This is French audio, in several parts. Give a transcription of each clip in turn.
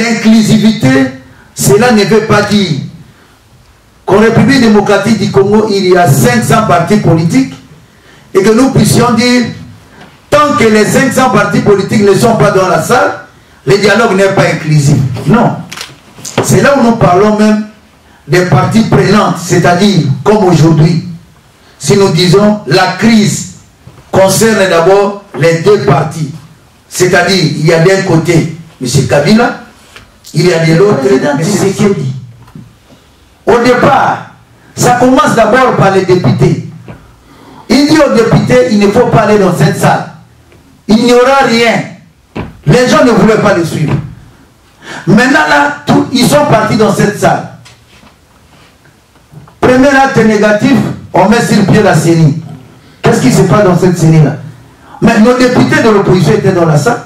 l'inclusivité, cela ne veut pas dire qu'en République démocratique du Congo, il y a 500 partis politiques et que nous puissions dire, tant que les 500 partis politiques ne sont pas dans la salle, le dialogue n'est pas inclusif. Non. C'est là où nous parlons même des parties prenantes, c'est-à-dire, comme aujourd'hui, si nous disons la crise concerne d'abord les deux partis, c'est-à-dire, il y a d'un côté M. Kabila, il y a de l'autre M. Tshisekedi. Au départ, ça commence d'abord par les députés. Il dit aux députés, il ne faut pas aller dans cette salle. Il n'y aura rien. Les gens ne voulaient pas les suivre. Maintenant là, ils sont partis dans cette salle. Premier acte négatif, on met sur pied la CENI. Qu'est-ce qui se passe dans cette CENI-là? Mais nos députés de l'opposition étaient dans la salle.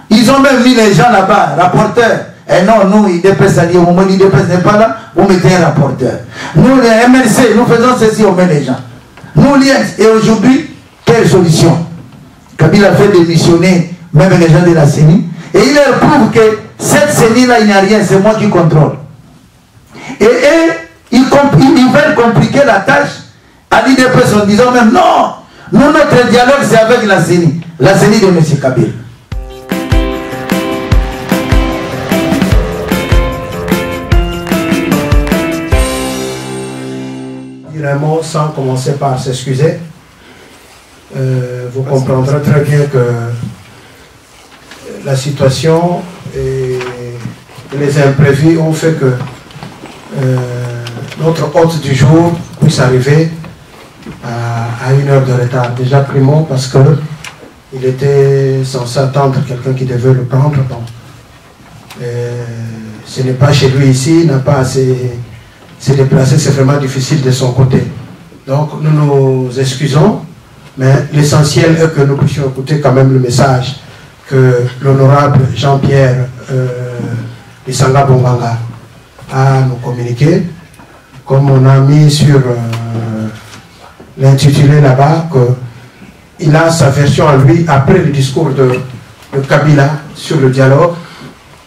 Ils ont même mis les gens là-bas, rapporteurs. Et non, nous, IDPS, au moment où l'IDPS n'est pas là, vous mettez un rapporteur. Nous, les MLC, nous faisons ceci, on met les gens. Nous, l'IEX, et aujourd'hui, quelle solution? Kabila a fait démissionner même les gens de la CENI. Et il leur prouve que cette CENI-là, il n'y a rien, c'est moi qui contrôle. Et ils veulent compliquer la tâche à l'IDPS en disant même non, nous, notre dialogue, c'est avec la CENI de M. Kabila. Un mot sans commencer par s'excuser. Vous comprendrez très bien que la situation et les imprévus ont fait que notre hôte du jour puisse arriver à 1 heure de retard. Déjà primo parce qu'il était censé attendre quelqu'un qui devait le prendre. Bon. Ce n'est pas chez lui ici, il n'a pas assez se déplacer, c'est vraiment difficile de son côté. Donc nous nous excusons, mais l'essentiel est que nous puissions écouter quand même le message que l'honorable Jean-Pierre Isanga Bombanga a nous communiqué, comme on a mis sur l'intitulé là-bas, qu'il a sa version à lui après le discours de Kabila sur le dialogue.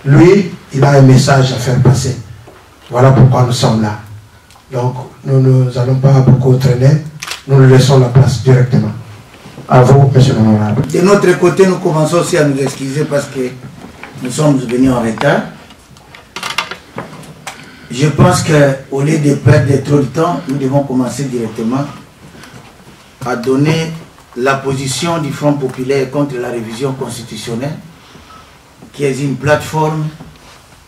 Lui, il a un message à faire passer. Voilà pourquoi nous sommes là. Donc, nous n'allons pas beaucoup traîner, nous lui laissons la place directement. À vous, monsieur l'honorable. De notre côté, nous commençons aussi à nous excuser parce que nous sommes venus en retard. Je pense qu'au lieu de perdre trop de temps, nous devons commencer directement à donner la position du Front populaire contre la révision constitutionnelle, qui est une plateforme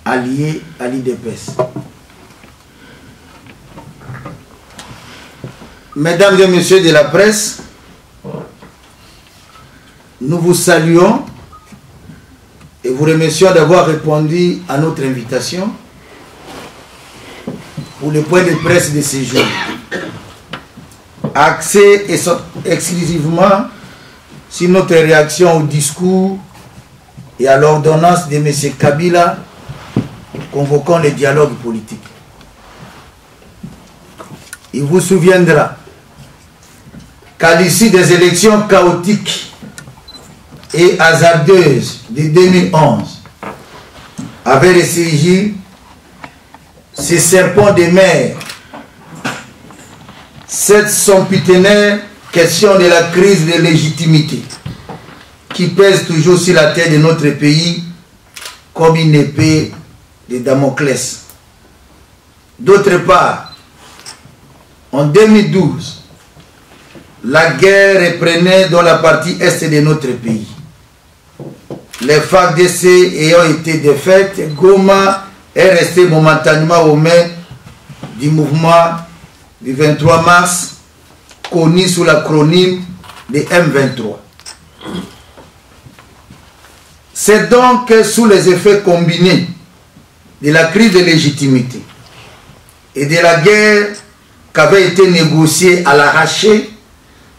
alliée à l'IDPS. Mesdames et messieurs de la presse, nous vous saluons et vous remercions d'avoir répondu à notre invitation pour le point de presse de ce jour. Axé exclusivement sur notre réaction au discours et à l'ordonnance de M. Kabila convoquant le dialogue politique. Il vous souviendra qu'à l'issue des élections chaotiques et hasardeuses de 2011, avait ressurgi ce serpent de mer, cette sempiternelle question de la crise de légitimité qui pèse toujours sur la tête de notre pays comme une épée de Damoclès. D'autre part, en 2012, la guerre reprenait dans la partie est de notre pays. Les FARDC ayant été défaites, Goma est resté momentanément aux mains du mouvement du 23 mars, connu sous l'acronyme de M23. C'est donc sous les effets combinés de la crise de légitimité et de la guerre qu'avait été négocié à l'arraché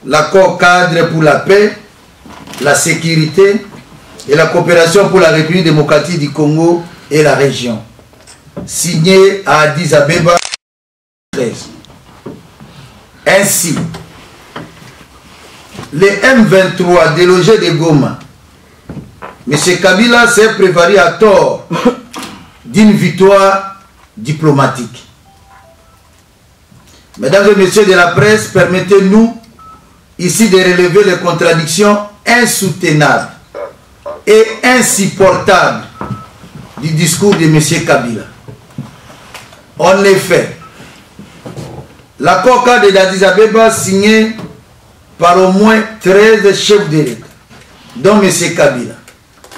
l'accord cadre pour la paix, la sécurité et la coopération pour la République démocratique du Congo et la région, signé à Addis Abeba 13. Ainsi, les M23 délogés de Goma, M. Kabila s'est préparé à tort d'une victoire diplomatique. Mesdames et messieurs de la presse, permettez-nous ici de relever les contradictions insoutenables et insupportables du discours de M. Kabila. En effet, l'accord cadre d'Addis Abeba signé par au moins 13 chefs d'État, dont M. Kabila,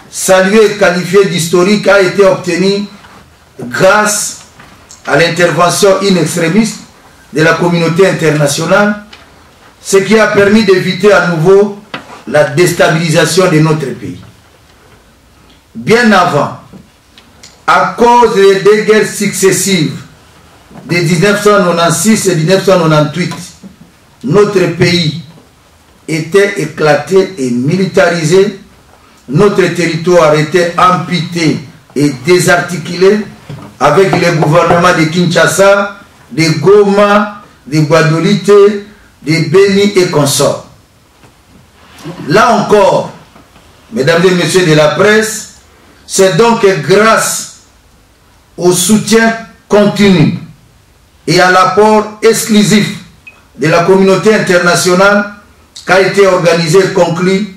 salué et qualifié d'historique, a été obtenu grâce à l'intervention in extremis de la communauté internationale, ce qui a permis d'éviter à nouveau la déstabilisation de notre pays. Bien avant, à cause des deux guerres successives de 1996 et 1998, notre pays était éclaté et militarisé, notre territoire était amputé et désarticulé avec les gouvernements de Kinshasa, de Goma, de Guadeloupe, de Béni et consorts. Là encore, mesdames et messieurs de la presse, c'est donc grâce au soutien continu et à l'apport exclusif de la communauté internationale qu'a été organisé et conclu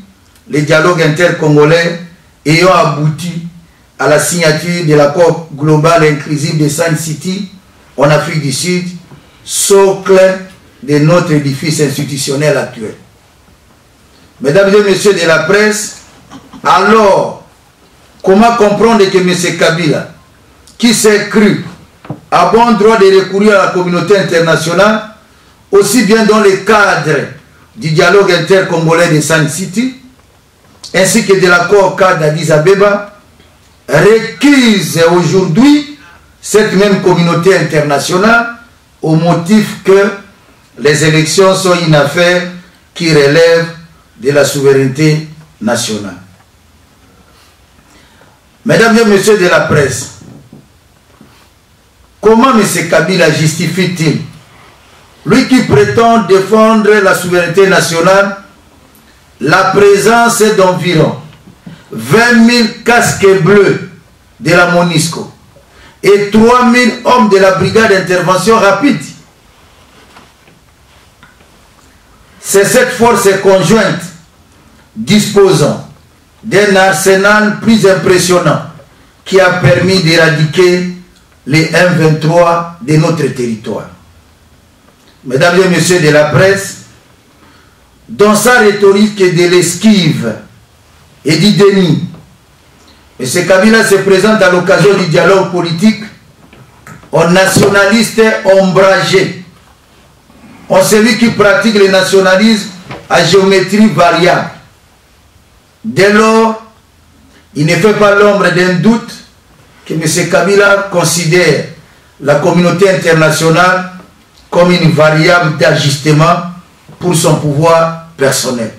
le dialogue intercongolais ayant abouti à la signature de l'accord global et inclusif de Sun City en Afrique du Sud, socle de notre édifice institutionnel actuel. Mesdames et messieurs de la presse, alors, comment comprendre que M. Kabila, qui s'est cru à bon droit de recourir à la communauté internationale, aussi bien dans le cadre du dialogue intercongolais de Sun City, ainsi que de l'accord cadre d'Addis Abeba, récuse aujourd'hui cette même communauté internationale au motif que les élections sont une affaire qui relève de la souveraineté nationale. Mesdames et messieurs de la presse, comment M. Kabila justifie-t-il, lui qui prétend défendre la souveraineté nationale, la présence d'environ 20 000 casques bleus de la MONUSCO et 3 000 hommes de la brigade d'intervention rapide? C'est cette force conjointe disposant d'un arsenal plus impressionnant qui a permis d'éradiquer les M23 de notre territoire. Mesdames et messieurs de la presse, dans sa rhétorique de l'esquive et du déni, M. Kabila se présente à l'occasion du dialogue politique en nationaliste ombragé, en celui qui pratique le nationalisme à géométrie variable. Dès lors, il ne fait pas l'ombre d'un doute que M. Kabila considère la communauté internationale comme une variable d'ajustement pour son pouvoir personnel.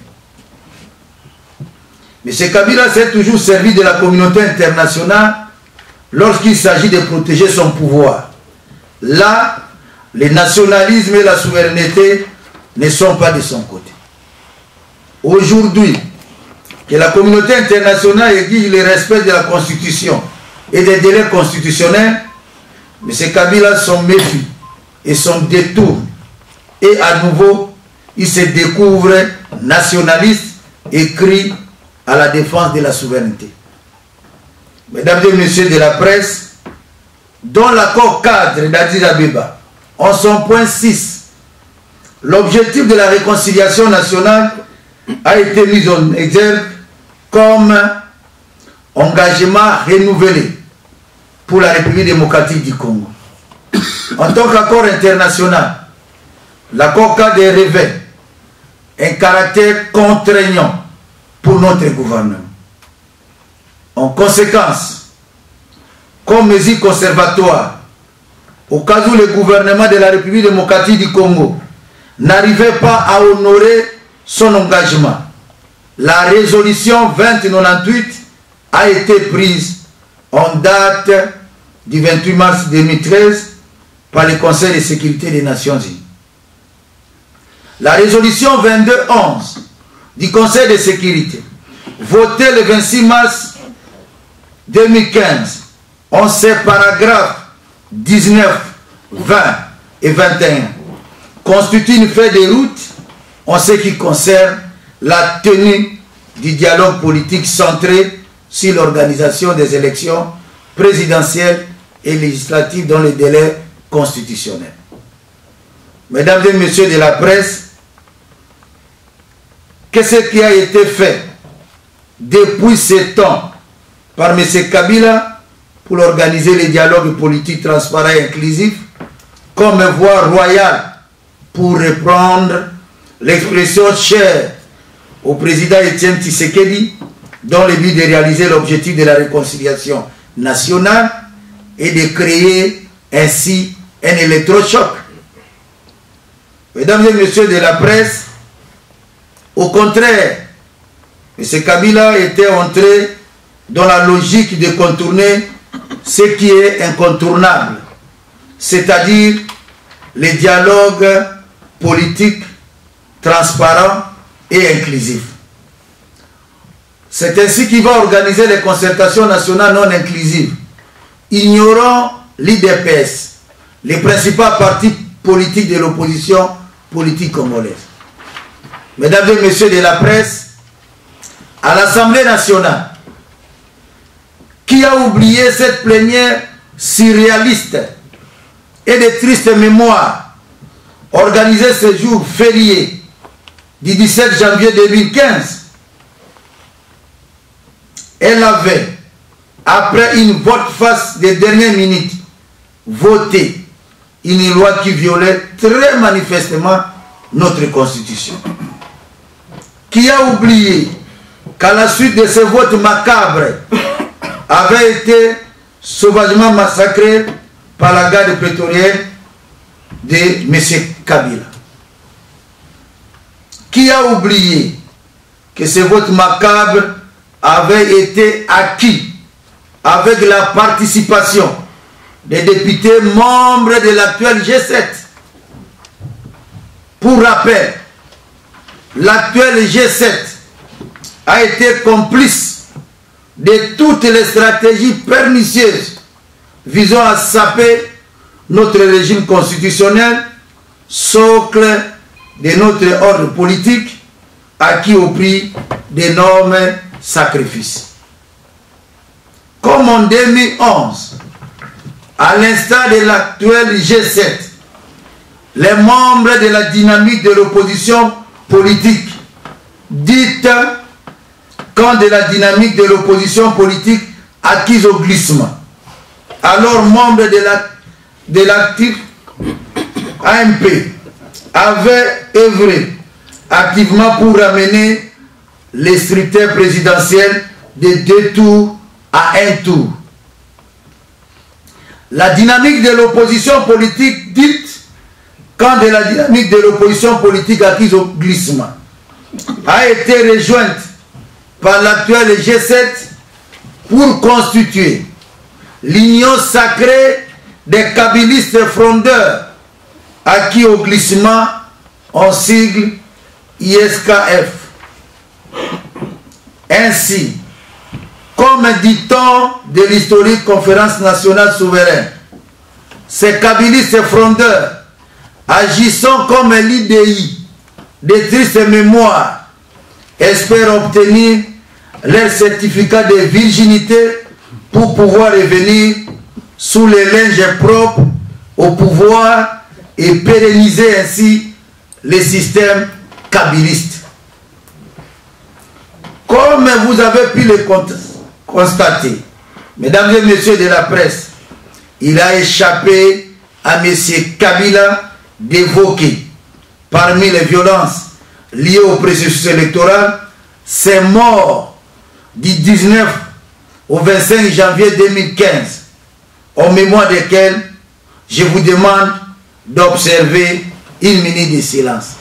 M. Kabila s'est toujours servi de la communauté internationale lorsqu'il s'agit de protéger son pouvoir. Là, le nationalisme et la souveraineté ne sont pas de son côté. Aujourd'hui, que la communauté internationale exige le respect de la Constitution et des délais constitutionnels, M. Kabila s'en méfie et s'en détourne. Et à nouveau, il se découvre nationaliste et crie à la défense de la souveraineté. Mesdames et messieurs de la presse, dans l'accord cadre d'Addis Abeba, en son point 6, l'objectif de la réconciliation nationale a été mis en exergue comme engagement renouvelé pour la République démocratique du Congo. En tant qu'accord international, l'accord cadre revêt un caractère contraignant pour notre gouvernement. En conséquence, comme mesure conservatoire, au cas où le gouvernement de la République démocratique du Congo n'arrivait pas à honorer son engagement, la résolution 2098 a été prise en date du 28 mars 2013 par le Conseil de sécurité des Nations Unies. La résolution 2211 du Conseil de sécurité, votée le 26 mars 2015, en ces paragraphes 19, 20 et 21 constituent une feuille de route en ce qui concerne la tenue du dialogue politique centré sur l'organisation des élections présidentielles et législatives dans les délais constitutionnels. Mesdames et messieurs de la presse, qu'est-ce qui a été fait depuis ce temps par M. Kabila pour organiser les dialogues politiques transparents et inclusifs comme voie royale, pour reprendre l'expression chère au président Etienne Tshisekedi, dans le but de réaliser l'objectif de la réconciliation nationale et de créer ainsi un électrochoc. Mesdames et messieurs de la presse, au contraire, M. Kabila était entré dans la logique de contourner ce qui est incontournable, c'est-à-dire les dialogues politiques transparents et inclusifs. C'est ainsi qu'il va organiser les concertations nationales non inclusives, ignorant l'IDPS, les principaux partis politiques de l'opposition politique congolaise. Mesdames et messieurs de la presse, à l'Assemblée nationale, qui a oublié cette plénière surréaliste et de triste mémoire organisée ce jour férié du 17 janvier 2015, elle avait, après une vote-face des dernières minutes, voté une loi qui violait très manifestement notre Constitution. Qui a oublié qu'à la suite de ce vote macabre, avait été sauvagement massacré par la garde prétorienne de M. Kabila. Qui a oublié que ce vote macabre avait été acquis avec la participation des députés membres de l'actuel G7. Pour rappel, l'actuel G7 a été complice de toutes les stratégies pernicieuses visant à saper notre régime constitutionnel, socle de notre ordre politique, acquis au prix d'énormes sacrifices. Comme en 2011, à l'instar de l'actuel G7, les membres de la dynamique de l'opposition politique, dite quand de la dynamique de l'opposition politique acquise au glissement, alors membres de l'actif AMP, avaient œuvré activement pour ramener les scrutins présidentiels de 2 tours à 1 tour. La dynamique de l'opposition politique dite quand de la dynamique de l'opposition politique acquise au glissement a été rejointe par l'actuel G7 pour constituer l'union sacrée des kabylistes frondeurs acquis au glissement en sigle ISKF. Ainsi, comme dit-on de l'historique conférence nationale souveraine, ces kabylistes frondeurs agissant comme l'IDI de triste mémoire espèrent obtenir leur certificat de virginité pour pouvoir revenir sous les linges propres au pouvoir et pérenniser ainsi le système kabyliste. Comme vous avez pu le constater, mesdames et messieurs de la presse, il a échappé à M. Kabila d'évoquer, parmi les violences liées au processus électoral, ces morts du 19 au 25 janvier 2015, en mémoire desquelles je vous demande d'observer une minute de silence.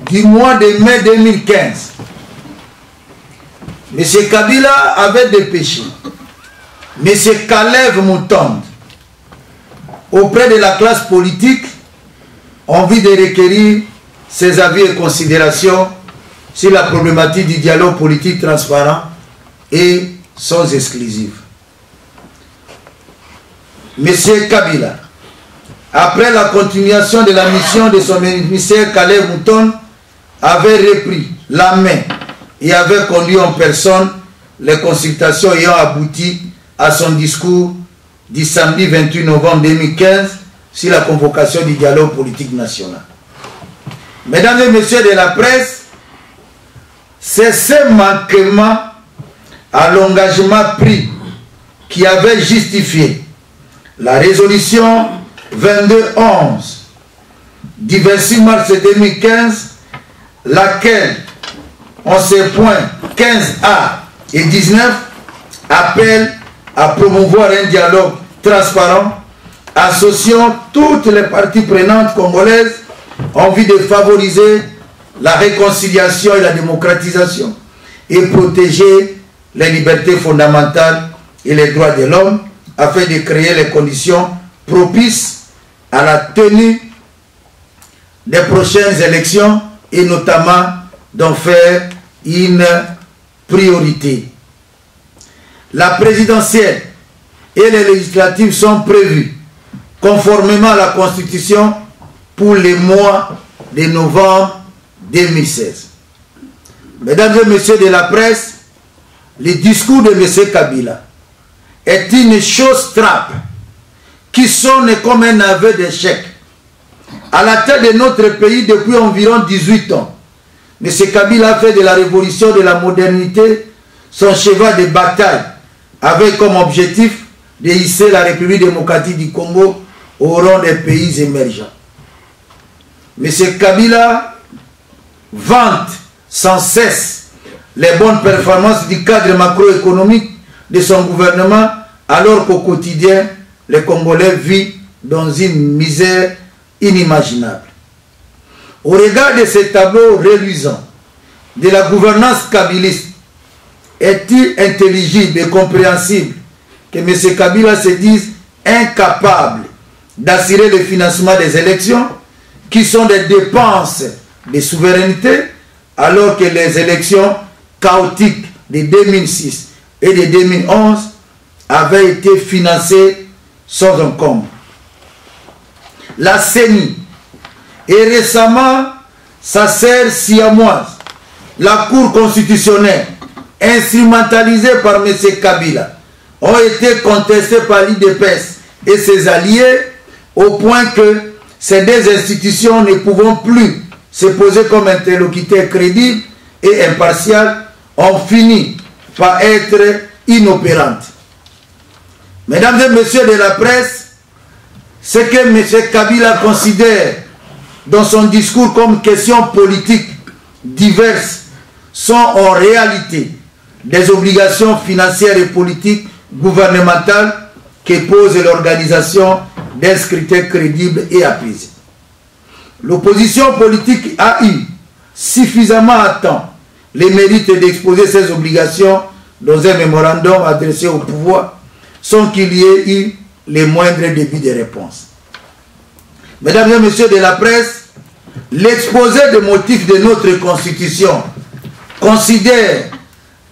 Du mois de mai 2015, M. Kabila avait dépêché M. Kalev Moutonde auprès de la classe politique en vue de requérir ses avis et considérations sur la problématique du dialogue politique transparent et sans exclusive. Monsieur Kabila, après la continuation de la mission de son émissaire Caleb Mouton, avait repris la main et avait conduit en personne les consultations ayant abouti à son discours du samedi 28 novembre 2015 sur la convocation du dialogue politique national. Mesdames et messieurs de la presse, c'est ce manquement à l'engagement pris qui avait justifié la résolution 2211 du 26 mars 2015, laquelle, en ses points 15A et 19, appelle à promouvoir un dialogue transparent associant toutes les parties prenantes congolaises en vue de favoriser la réconciliation et la démocratisation et protéger les libertés fondamentales et les droits de l'homme afin de créer les conditions propices à la tenue des prochaines élections et notamment d'en faire une priorité. La présidentielle et les législatives sont prévues conformément à la Constitution pour les mois de novembre 2016. Mesdames et messieurs de la presse, le discours de M. Kabila est une chose trappe qui sonne comme un aveu d'échec. À la tête de notre pays depuis environ 18 ans, M. Kabila a fait de la révolution de la modernité son cheval de bataille avec comme objectif de hisser la République démocratique du Congo au rang des pays émergents. M. Kabila vante sans cesse les bonnes performances du cadre macroéconomique de son gouvernement, alors qu'au quotidien, les Congolais vivent dans une misère inimaginable. Au regard de ces tableaux reluisants de la gouvernance kabiliste, est-il intelligible et compréhensible que M. Kabila se dise incapable d'assurer le financement des élections, qui sont des dépenses de souveraineté, alors que les élections chaotiques de 2006 et de 2011 avaient été financées sans encombre. La CENI et récemment sa sœur siamoise, la Cour constitutionnelle, instrumentalisée par M. Kabila, ont été contestées par l'IDPS et ses alliés au point que ces deux institutions ne pouvant plus se poser comme interlocuteurs crédibles et impartiaux ont fini par être inopérantes. Mesdames et messieurs de la presse, ce que M. Kabila considère dans son discours comme questions politiques diverses sont en réalité des obligations financières et politiques gouvernementales que pose l'organisation d'un scrutin crédible et apaisé. L'opposition politique a eu suffisamment à temps les mérites d'exposer ces obligations dans un mémorandum adressé au pouvoir sans qu'il y ait eu les moindres débuts de réponse. Mesdames et messieurs de la presse, l'exposé des motifs de notre Constitution considère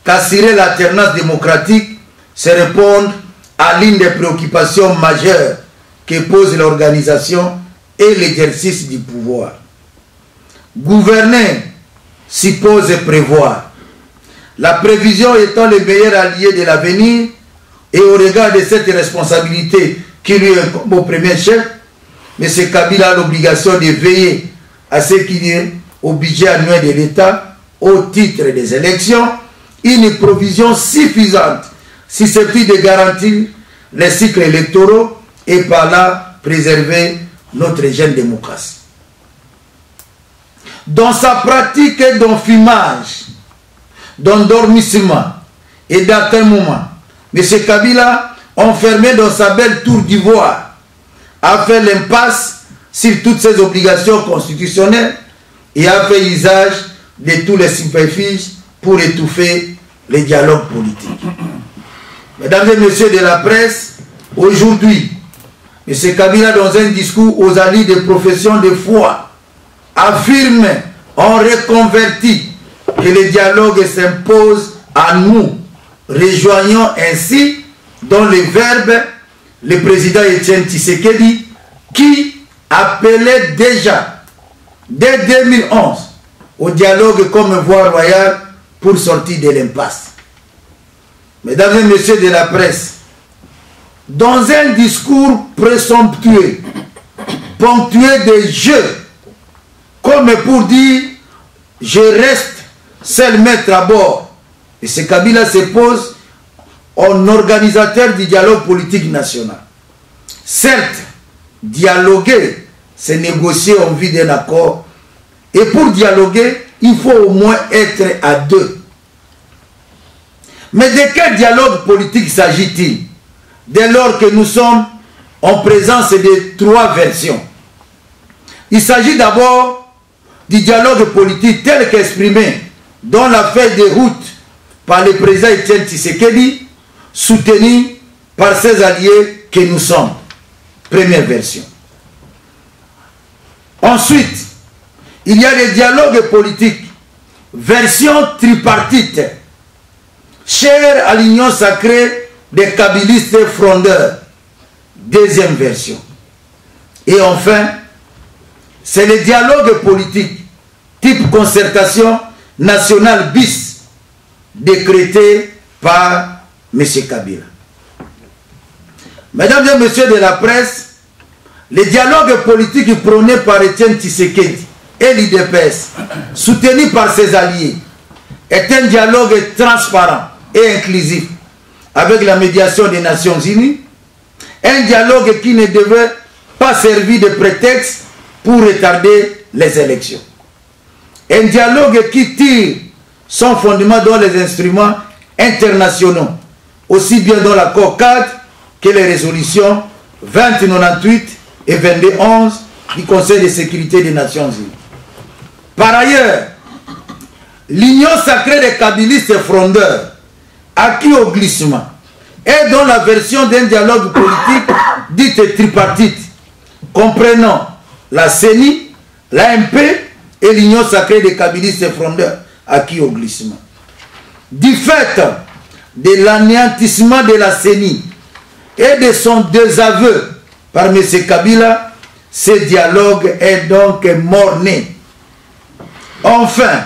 qu'assurer l'alternance démocratique, c'est répondre à l'une des préoccupations majeures que pose l'organisation et l'exercice du pouvoir. Gouverner suppose prévoir. La prévision étant le meilleur allié de l'avenir, et au regard de cette responsabilité qui lui incombe au premier chef, M. Kabila a l'obligation de veiller à ce qu'il y ait au budget annuel de l'État, au titre des élections, une provision suffisante susceptible de garantir les cycles électoraux et par là préserver notre jeune démocratie. Dans sa pratique d'enfumage, d'endormissement et d'atteindement, M. Kabila, enfermé dans sa belle tour d'ivoire, a fait l'impasse sur toutes ses obligations constitutionnelles et a fait usage de tous les subterfuges pour étouffer les dialogues politiques. Mesdames et messieurs de la presse, aujourd'hui, M. Kabila, dans un discours aux alliés des professions de foi, affirme en reconverti que le dialogue s'impose à nous. Rejoignons ainsi dans le verbe le président Etienne Tshisekedi qui appelait déjà, dès 2011, au dialogue comme voie royale pour sortir de l'impasse. Mesdames et messieurs de la presse, dans un discours présomptueux, ponctué de jeux, comme pour dire « je reste seul maître à bord », et ce Kabila se pose en organisateur du dialogue politique national. Certes, dialoguer, c'est négocier en vue d'un accord, et pour dialoguer, il faut au moins être à deux. Mais de quel dialogue politique s'agit-il dès lors que nous sommes en présence de trois versions? Il s'agit d'abord du dialogue politique tel qu'exprimé dans la feuille de route par le président Etienne Tshisekedi, soutenu par ses alliés que nous sommes. Première version. Ensuite, il y a le dialogue politique, version tripartite, chère à l'union sacrée des kabylistes frondeurs. Deuxième version. Et enfin, c'est le dialogue politique, type concertation nationale bis, décrété par M. Kabila. Mesdames et messieurs de la presse, le dialogue politique prôné par Etienne Tshisekedi et l'IDPS, soutenu par ses alliés, est un dialogue transparent et inclusif avec la médiation des Nations Unies, un dialogue qui ne devait pas servir de prétexte pour retarder les élections. Un dialogue qui tire son fondement dans les instruments internationaux, aussi bien dans l'accord cadre que les résolutions 2098 et 2211 du Conseil de sécurité des Nations Unies. Par ailleurs, l'union sacrée des kabylistes frondeurs, acquis au glissement, est dans la version d'un dialogue politique dit tripartite, comprenant la CENI, l'AMP et l'union sacrée des kabylistes frondeurs, acquis au glissement. Du fait de l'anéantissement de la CENI et de son désaveu par M. Kabila, ce dialogue est donc mort-né. Enfin,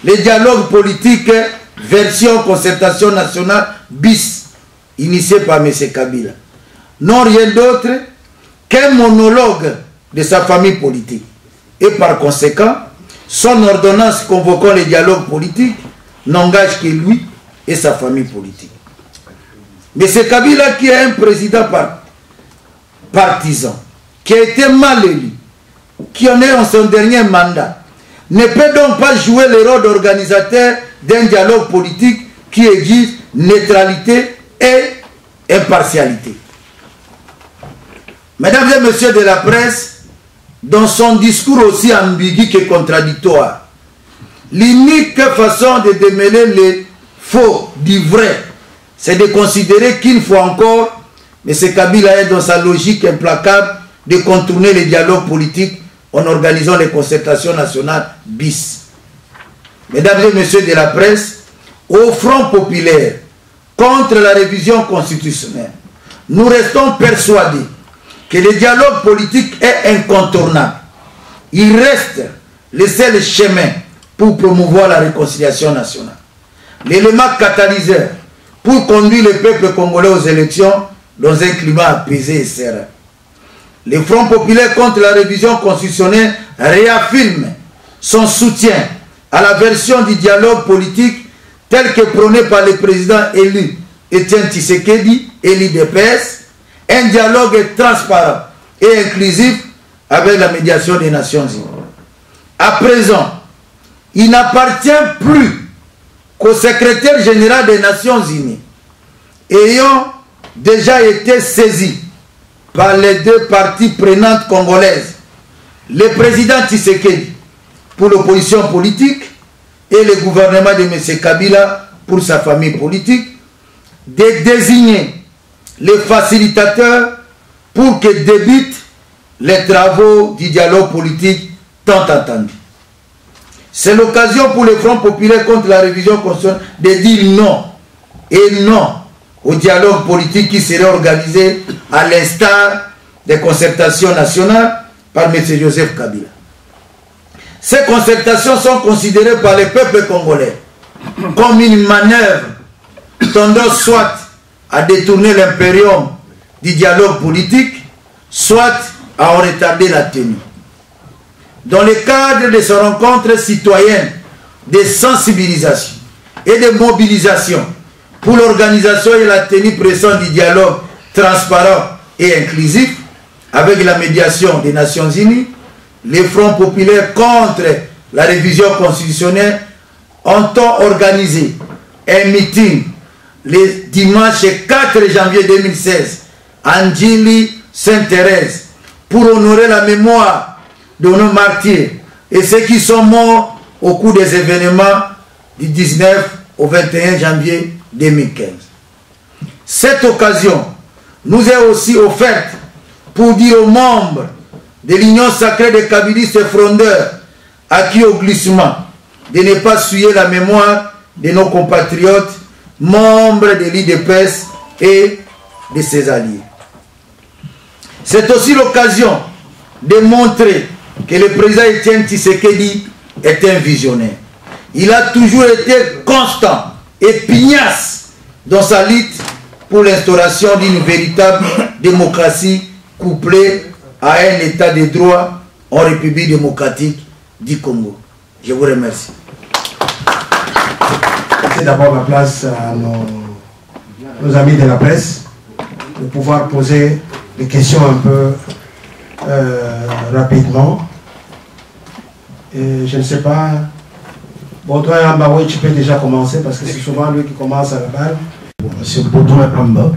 le dialogue politique version concertation nationale bis, initié par M. Kabila, non rien d'autre qu'un monologue de sa famille politique. Et par conséquent, son ordonnance convoquant le dialogue politique n'engage que lui et sa famille politique. Mais M. Kabila, qui est un président partisan, qui a été mal élu, qui en est en son dernier mandat, ne peut donc pas jouer le rôle d'organisateur d'un dialogue politique qui exige neutralité et impartialité. Mesdames et messieurs de la presse, dans son discours aussi ambigu que contradictoire, l'unique façon de démêler les faux du vrai, c'est de considérer qu'une fois encore, M. Kabila est dans sa logique implacable de contourner les dialogues politiques en organisant les concertations nationales bis. Mesdames et messieurs de la presse, au Front populaire contre la révision constitutionnelle, nous restons persuadés que le dialogue politique est incontournable. Il reste le seul chemin pour promouvoir la réconciliation nationale. L'élément catalyseur pour conduire le peuple congolais aux élections dans un climat apaisé et serein. Le Front populaire contre la révision constitutionnelle réaffirme son soutien à la version du dialogue politique tel que prôné par le président élu Etienne Tshisekedi et l'IDPS, un dialogue transparent et inclusif avec la médiation des Nations Unies. À présent, il n'appartient plus qu'au secrétaire général des Nations Unies, ayant déjà été saisi par les deux parties prenantes congolaises, le président Tshisekedi pour l'opposition politique et le gouvernement de M. Kabila pour sa famille politique, de désigner les facilitateurs pour que débutent les travaux du dialogue politique tant attendu. C'est l'occasion pour le Front populaire contre la révision constitutionnelle de dire non et non au dialogue politique qui serait organisé à l'instar des concertations nationales par M. Joseph Kabila. Ces concertations sont considérées par le peuple congolais comme une manœuvre tendant soit à détourner l'impérium du dialogue politique, soit à en retarder la tenue. Dans le cadre de ces rencontres citoyennes de sensibilisation et de mobilisation pour l'organisation et la tenue pressante du dialogue transparent et inclusif avec la médiation des Nations Unies, les Fronts populaires contre la révision constitutionnelle ont organisé un meeting le dimanche 4 janvier 2016 à Ndjili Sainte-Thérèse pour honorer la mémoire de nos martyrs et ceux qui sont morts au cours des événements du 19 au 21 janvier 2015. Cette occasion nous est aussi offerte pour dire aux membres de l'Union sacrée des kabylistes frondeurs acquis au glissement de ne pas souiller la mémoire de nos compatriotes membres de l'IDPS et de ses alliés. C'est aussi l'occasion de montrer que le président Etienne Tshisekedi est un visionnaire. Il a toujours été constant et pugnace dans sa lutte pour l'instauration d'une véritable démocratie couplée à un état de droit en République démocratique du Congo. Je vous remercie. C'est d'abord la place à nos amis de la presse de pouvoir poser des questions un peu rapidement. Et je ne sais pas, Baudouin Ambaoui, tu peux déjà commencer parce que c'est souvent lui qui commence à la balle. Monsieur Baudouin Amba,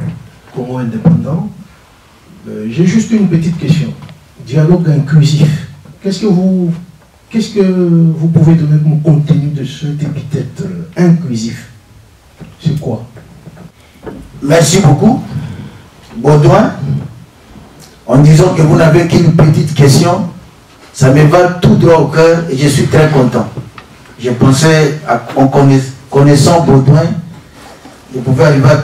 Congo indépendant, j'ai juste une petite question. Dialogue inclusif. Qu'est-ce que vous pouvez donner comme contenu de cet épithète inclusif? C'est quoi? Merci beaucoup, Baudouin. En disant que vous n'avez qu'une petite question, ça me va tout droit au cœur et je suis très content. Je pensais, en connaissant Baudouin, je pouvais arriver à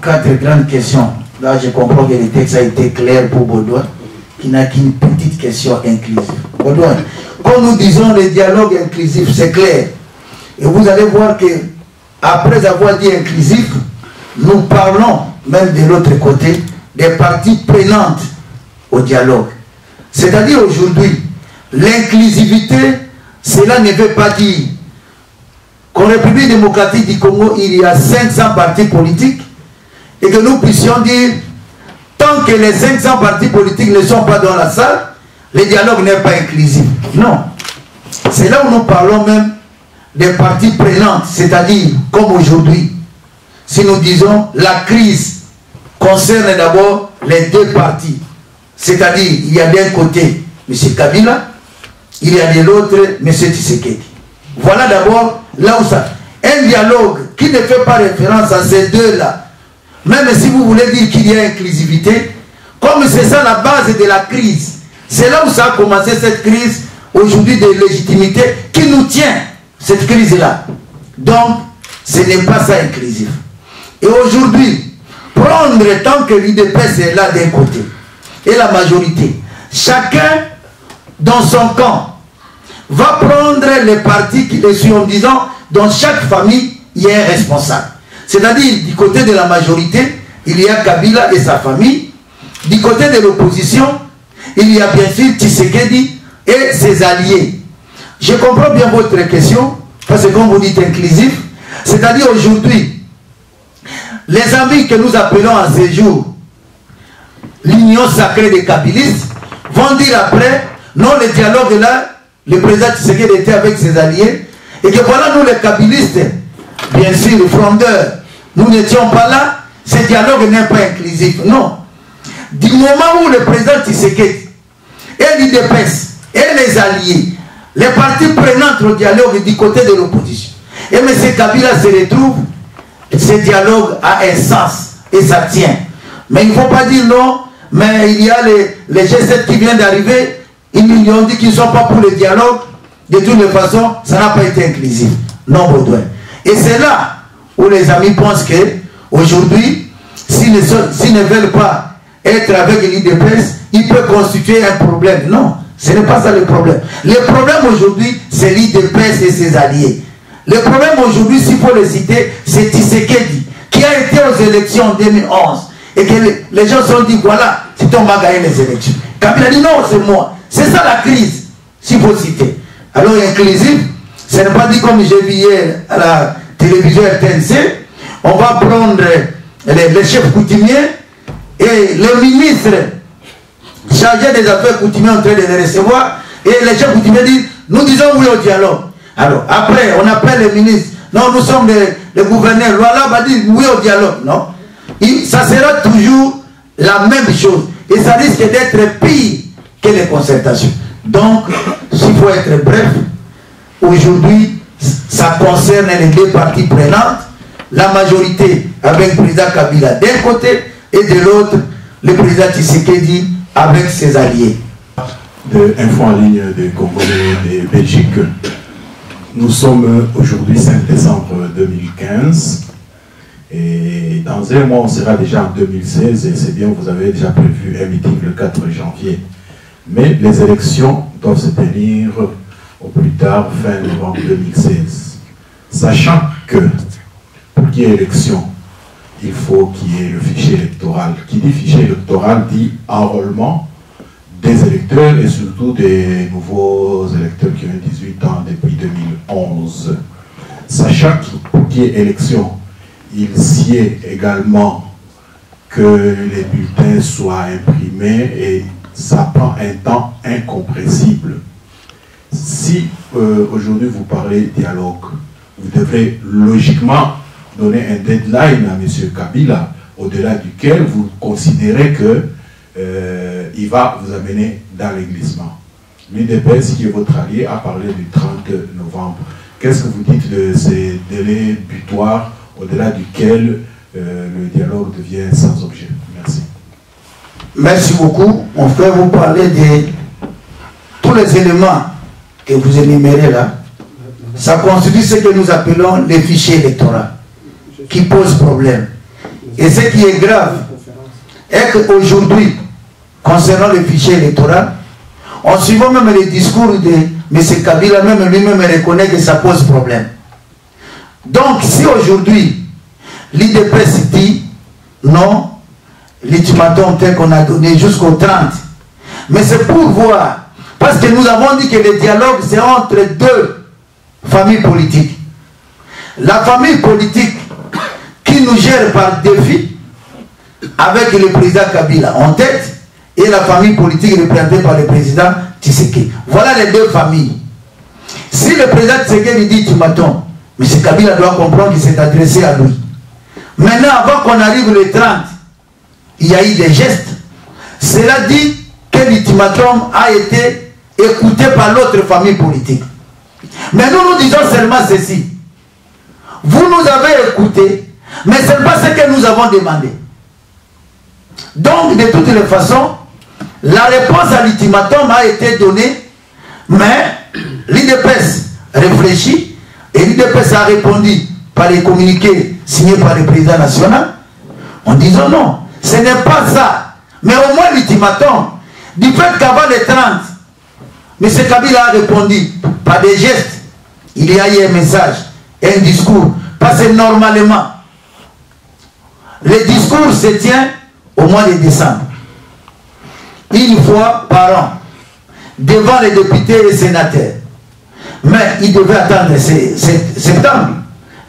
3-4 grandes questions. Là, je comprends que le texte a été clair pour Baudouin, qui n'a qu'une petite question inclusive. Baudouin, quand nous disons le dialogue inclusif, c'est clair. Et vous allez voir que, après avoir dit inclusif, nous parlons, même de l'autre côté, des parties prenantes au dialogue. C'est-à-dire aujourd'hui, l'inclusivité, cela ne veut pas dire qu'en République démocratique du Congo, il y a 500 partis politiques et que nous puissions dire, tant que les 500 partis politiques ne sont pas dans la salle, le dialogue n'est pas inclusif. Non. C'est là où nous parlons même des parties prenantes, c'est-à-dire, comme aujourd'hui, si nous disons la crise concerne d'abord les deux partis. C'est-à-dire, il y a d'un côté M. Kabila, il y a de l'autre M. Tshisekedi. Voilà d'abord là où ça... Un dialogue qui ne fait pas référence à ces deux-là, même si vous voulez dire qu'il y a inclusivité, comme c'est ça la base de la crise, c'est là où ça a commencé cette crise aujourd'hui de légitimité qui nous tient, cette crise-là. Donc, ce n'est pas ça inclusif. Et aujourd'hui, prendre tant que l'UDPS est là d'un côté, et la majorité, chacun dans son camp va prendre les partis qui le suivent en disant dans chaque famille il y a un responsable. C'est-à-dire du côté de la majorité il y a Kabila et sa famille, du côté de l'opposition il y a bien sûr Tshisekedi et ses alliés. Je comprends bien votre question parce que comme vous dites inclusif, c'est-à-dire aujourd'hui les amis que nous appelons à ce jour l'union sacrée des kabylistes vont dire après, non, le dialogue est là, le président Tshisekedi était avec ses alliés, et que voilà, nous les kabylistes, bien sûr, les frondeurs, nous n'étions pas là, ce dialogue n'est pas inclusif. Non. Du moment où le président Tshisekedi et l'UDPS et les alliés, les parties prenantes au dialogue du côté de l'opposition, et M. Kabila se retrouve, ce dialogue a un sens, et ça tient. Mais il ne faut pas dire non, mais il y a les G7 qui viennent d'arriver, ils nous ont dit qu'ils ne sont pas pour le dialogue, de toutes les façons, ça n'a pas été inclusif. Non, Baudouin. Et c'est là où les amis pensent que aujourd'hui, s'ils ne veulent pas être avec l'IDPS, ils peuvent constituer un problème. Non, ce n'est pas ça le problème. Le problème aujourd'hui, c'est l'IDPS et ses alliés. Le problème aujourd'hui, s'il faut le citer, c'est Tshisekedi, qui a été aux élections en 2011. Et que les gens se sont dit, voilà, c'est on va gagner les élections. Kabila dit, non, c'est moi. C'est ça la crise, s'il faut citer. Alors, inclusif, ce n'est pas dit comme j'ai vu hier à la télévision RTNC, on va prendre les chefs coutumiers et les ministres chargés des affaires coutumières en train de les recevoir, et les chefs coutumiers disent, nous disons oui au dialogue. Alors, après, on appelle les ministres, non, nous sommes les gouverneurs, voilà, va dire oui au dialogue, non. Ça sera toujours la même chose, et ça risque d'être pire que les concertations. Donc, s'il faut être bref, aujourd'hui, ça concerne les deux parties prenantes, la majorité avec le président Kabila d'un côté et de l'autre, le président Tshisekedi avec ses alliés. De Info en ligne des Congolais de Belgique. Nous sommes aujourd'hui 5 décembre 2015 et dans un mois on sera déjà en 2016 et c'est bien, vous avez déjà prévu un meeting le 4 janvier. Mais les élections doivent se tenir au plus tard fin novembre 2016. Sachant que pour qu'il y ait élection, il faut qu'il y ait le fichier électoral. Qui dit fichier électoral dit enrôlement des électeurs et surtout des nouveaux électeurs qui ont 18 ans depuis 2011. Sachant que pour qu'il y ait élection, il sied également que les bulletins soient imprimés et ça prend un temps incompressible. Si aujourd'hui vous parlez dialogue, vous devrez logiquement donner un deadline à M. Kabila, au-delà duquel vous considérez que il va vous amener dans l'églissement. L'UDPS, qui est votre allié, a parlé du 30 novembre. Qu'est-ce que vous dites de ces délais butoirs au-delà duquel le dialogue devient sans objet? Merci. Merci beaucoup. On fait vous parler de tous les éléments que vous énumérez là. Ça constitue ce que nous appelons les fichiers électoraux qui posent problème. Et ce qui est grave est qu'aujourd'hui, concernant le fichier électoral, en suivant même les discours de M. Kabila, même lui-même reconnaît que ça pose problème. Donc, si aujourd'hui, l'IDPS dit non, l'ultimatum tel qu'on a donné jusqu'au 30, mais c'est pour voir, parce que nous avons dit que le dialogue, c'est entre deux familles politiques. La famille politique qui nous gère par défi, avec le président Kabila en tête, et la famille politique représentée par le président Tshisekedi. Voilà les deux familles. Si le président Tshisekedi dit ultimatum, M. Kabila doit comprendre qu'il s'est adressé à lui. Maintenant, avant qu'on arrive le 30, il y a eu des gestes. Cela dit que l'ultimatum a été écouté par l'autre famille politique. Mais nous disons seulement ceci. Vous nous avez écoutés, mais ce n'est pas ce que nous avons demandé. Donc, de toutes les façons, la réponse à l'ultimatum a été donnée, mais l'IDPS réfléchit et l'IDPS a répondu par les communiqués signés par le président national en disant non, ce n'est pas ça. Mais au moins l'ultimatum, du fait qu'avant les 30, M. Kabila a répondu par des gestes, il y a eu un message, un discours, parce que normalement, le discours se tient au mois de décembre, une fois par an, devant les députés et sénateurs. Mais il devait attendre septembre,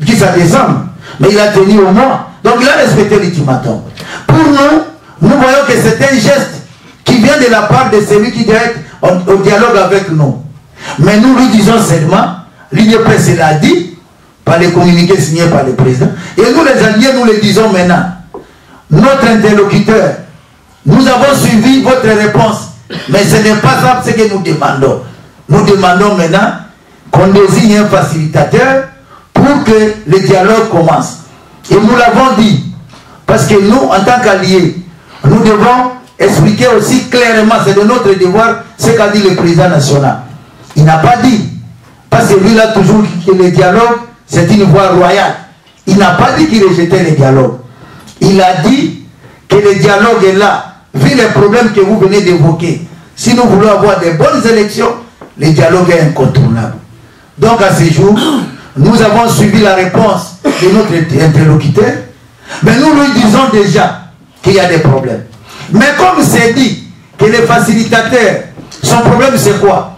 qui ça décembre, mais il a tenu au mois, donc il a respecté l'ultimatum. Pour nous, nous voyons que c'est un geste qui vient de la part de celui qui doit être au dialogue avec nous. Mais nous lui disons seulement, l'IDPS l'a dit, par les communiqués signés par le président, et nous les alliés, nous le disons maintenant. Notre interlocuteur, nous avons suivi votre réponse, mais ce n'est pas ça ce que nous demandons. Nous demandons maintenant qu'on désigne un facilitateur pour que le dialogue commence. Et nous l'avons dit, parce que nous, en tant qu'alliés, nous devons expliquer aussi clairement, c'est de notre devoir, ce qu'a dit le président national. Il n'a pas dit Parce que lui, il a toujours dit que le dialogue, c'est une voie royale. Il n'a pas dit qu'il rejetait le dialogue. Il a dit que le dialogue est là, vu les problèmes que vous venez d'évoquer. Si nous voulons avoir des bonnes élections, le dialogue est incontournable. Donc à ce jour, nous avons suivi la réponse de notre interlocuteur, mais nous lui disons déjà qu'il y a des problèmes. Mais comme c'est dit que les facilitateurs, son problème c'est quoi?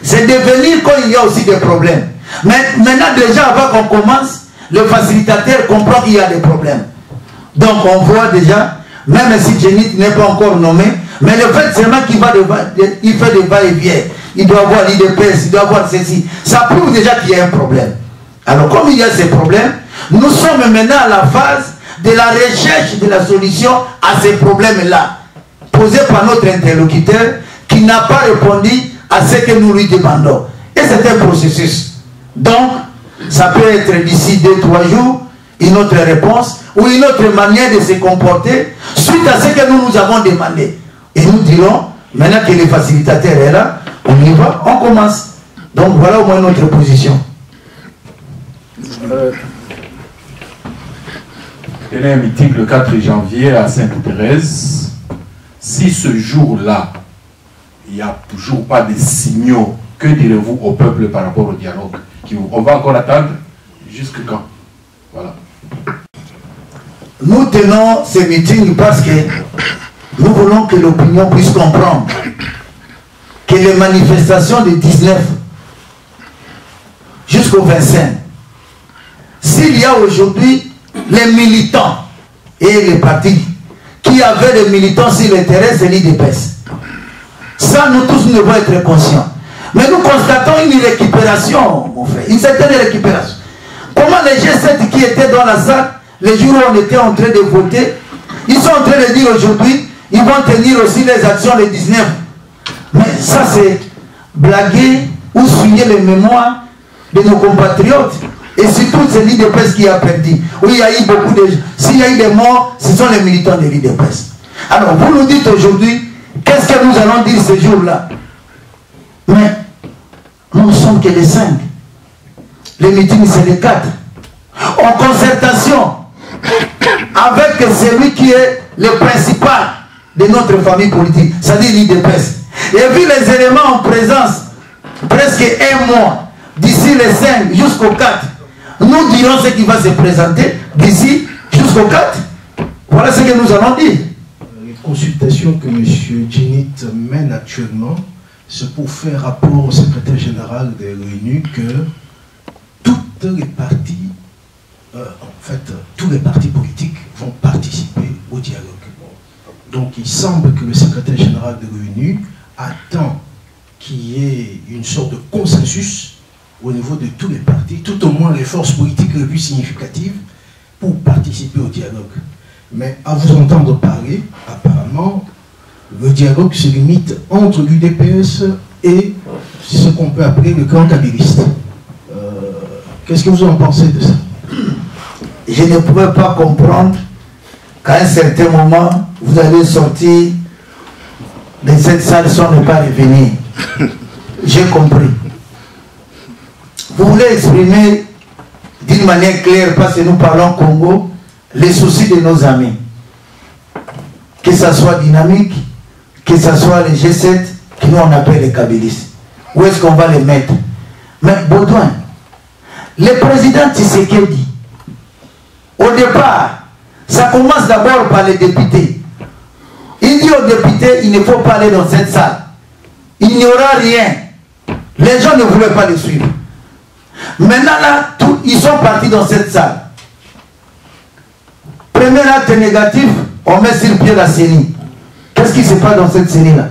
C'est de venir quand il y a aussi des problèmes. Mais maintenant déjà avant qu'on commence, le facilitateur comprend qu'il y a des problèmes. Donc on voit déjà, même si Djenit n'est pas encore nommé, mais le fait seulement qu'il il fait des va-et-vient, il doit avoir l'IDPS, il doit avoir ceci, ça prouve déjà qu'il y a un problème. Alors comme il y a ces problèmes, nous sommes maintenant à la phase de la recherche de la solution à ces problèmes-là, posés par notre interlocuteur qui n'a pas répondu à ce que nous lui demandons. Et c'est un processus. Donc, ça peut être d'ici 2-3 jours, une autre réponse ou une autre manière de se comporter suite à ce que nous avons demandé. Et nous dirons, maintenant que le facilitateur est là, on y va, on commence. Donc voilà au moins notre position. Il y a un meeting le 4 janvier à Sainte-Thérèse. Si ce jour-là, il n'y a toujours pas de signaux, que direz-vous au peuple par rapport au dialogue? On va encore attendre jusqu'à quand? Voilà. Nous tenons ce meeting parce que nous voulons que l'opinion puisse comprendre que les manifestations du 19 jusqu'au 25, s'il y a aujourd'hui les militants et les partis qui avaient des militants sur le terrain, c'est l'IDPS. Ça, nous tous nous devons être conscients. Mais nous constatons une récupération, mon frère, une certaine récupération. Comment les G7 qui étaient dans la salle, les jours où on était en train de voter, ils sont en train de dire aujourd'hui, ils vont tenir aussi les actions le 19. Mais ça c'est blaguer ou souiller les mémoires de nos compatriotes. Et surtout c'est l'IDPS qui a perdu. Oui, il y a eu beaucoup de... S'il y a eu des morts, ce sont les militants de l'IDPS. Alors vous nous dites aujourd'hui, qu'est-ce que nous allons dire ce jour-là? Mais nous ne sommes que les 5. Les meetings c'est les 4. En concertation avec celui qui est le principal de notre famille politique, c'est-à-dire l'IDPS. Et vu les éléments en présence, presque un mois, d'ici les 5 jusqu'au 4, nous dirons ce qui va se présenter d'ici jusqu'au 4. Voilà ce que nous allons dire. Les consultations que M. Djenit mène actuellement, c'est pour faire rapport au secrétaire général de l'ONU que toutes les parties, tous les partis politiques vont participer au dialogue. Donc il semble que le secrétaire général de l'ONU attend qu'il y ait une sorte de consensus au niveau de tous les partis, tout au moins les forces politiques les plus significatives, pour participer au dialogue. Mais à vous entendre parler, apparemment, le dialogue se limite entre l'UDPS et ce qu'on peut appeler le camp kabyliste. Qu'est-ce que vous en pensez de ça? Je ne pouvais pas comprendre qu'à un certain moment, vous allez sortir de cette salle sans ne pas revenir. J'ai compris. Vous voulez exprimer d'une manière claire, parce que nous parlons Congo, les soucis de nos amis. Que ce soit dynamique, que ce soit les G7, que nous on appelle les kabylistes. Où est-ce qu'on va les mettre? Mais Baudouin, le président Tshisekedi, au départ, ça commence d'abord par les députés. Il dit aux députés, il ne faut pas aller dans cette salle. Il n'y aura rien. Les gens ne voulaient pas les suivre. Maintenant là, ils sont partis dans cette salle. Premier acte négatif, on met sur pied la CENI. Qu'est-ce qui se passe dans cette CENI-là?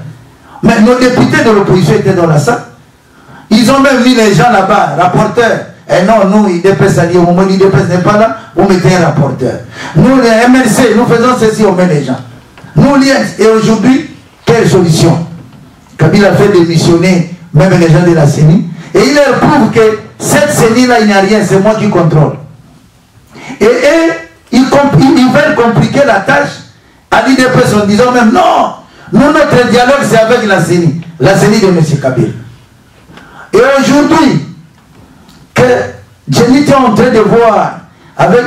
Mais nos députés de l'opposition étaient dans la salle. Ils ont même mis les gens là-bas, rapporteurs. Et non, nous, IDPS, au moment où l'IDPS n'est pas là, vous mettez un rapporteur. Nous, les MLC, nous faisons ceci, on met les gens. Nous, et aujourd'hui, quelle solution? Kabila a fait démissionner même les gens de la CENI. Et il leur prouve que cette CENI-là, il n'y a rien, c'est moi qui contrôle. Et ils veulent compliquer la tâche à l'IDPS en disant même non, nous, notre dialogue, c'est avec la CENI de M. Kabila. Et aujourd'hui, Jenny est en train de voir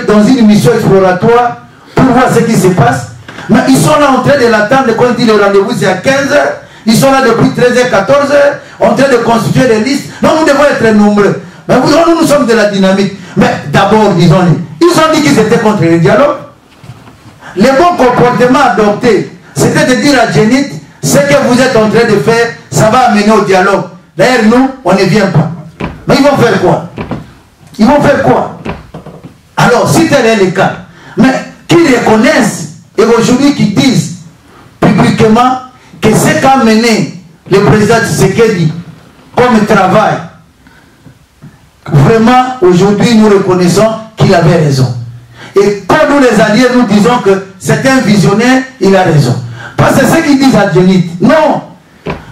dans une mission exploratoire pour voir ce qui se passe. Mais ils sont là en train de l'attendre quand il dit le rendez-vous c'est à 15h. Ils sont là depuis 13h, 14h, en train de constituer des listes. Non, nous devons être nombreux. Mais nous sommes de la dynamique. Mais d'abord, disons-le, ils ont dit qu'ils étaient contre le dialogue. Le bon comportement adopté, c'était de dire à Jenny, ce que vous êtes en train de faire, ça va amener au dialogue. D'ailleurs, nous, on ne vient pas. Mais ils vont faire quoi? Ils vont faire quoi? Alors, si tel est le cas, mais qu'ils reconnaissent et aujourd'hui qu'ils disent publiquement que ce qu'a mené le président Tshisekedi comme travail, vraiment, aujourd'hui, nous reconnaissons qu'il avait raison. Et quand nous, les alliés, nous disons que c'est un visionnaire, il a raison. Parce que c'est ce qu'ils disent à Djenit. Non.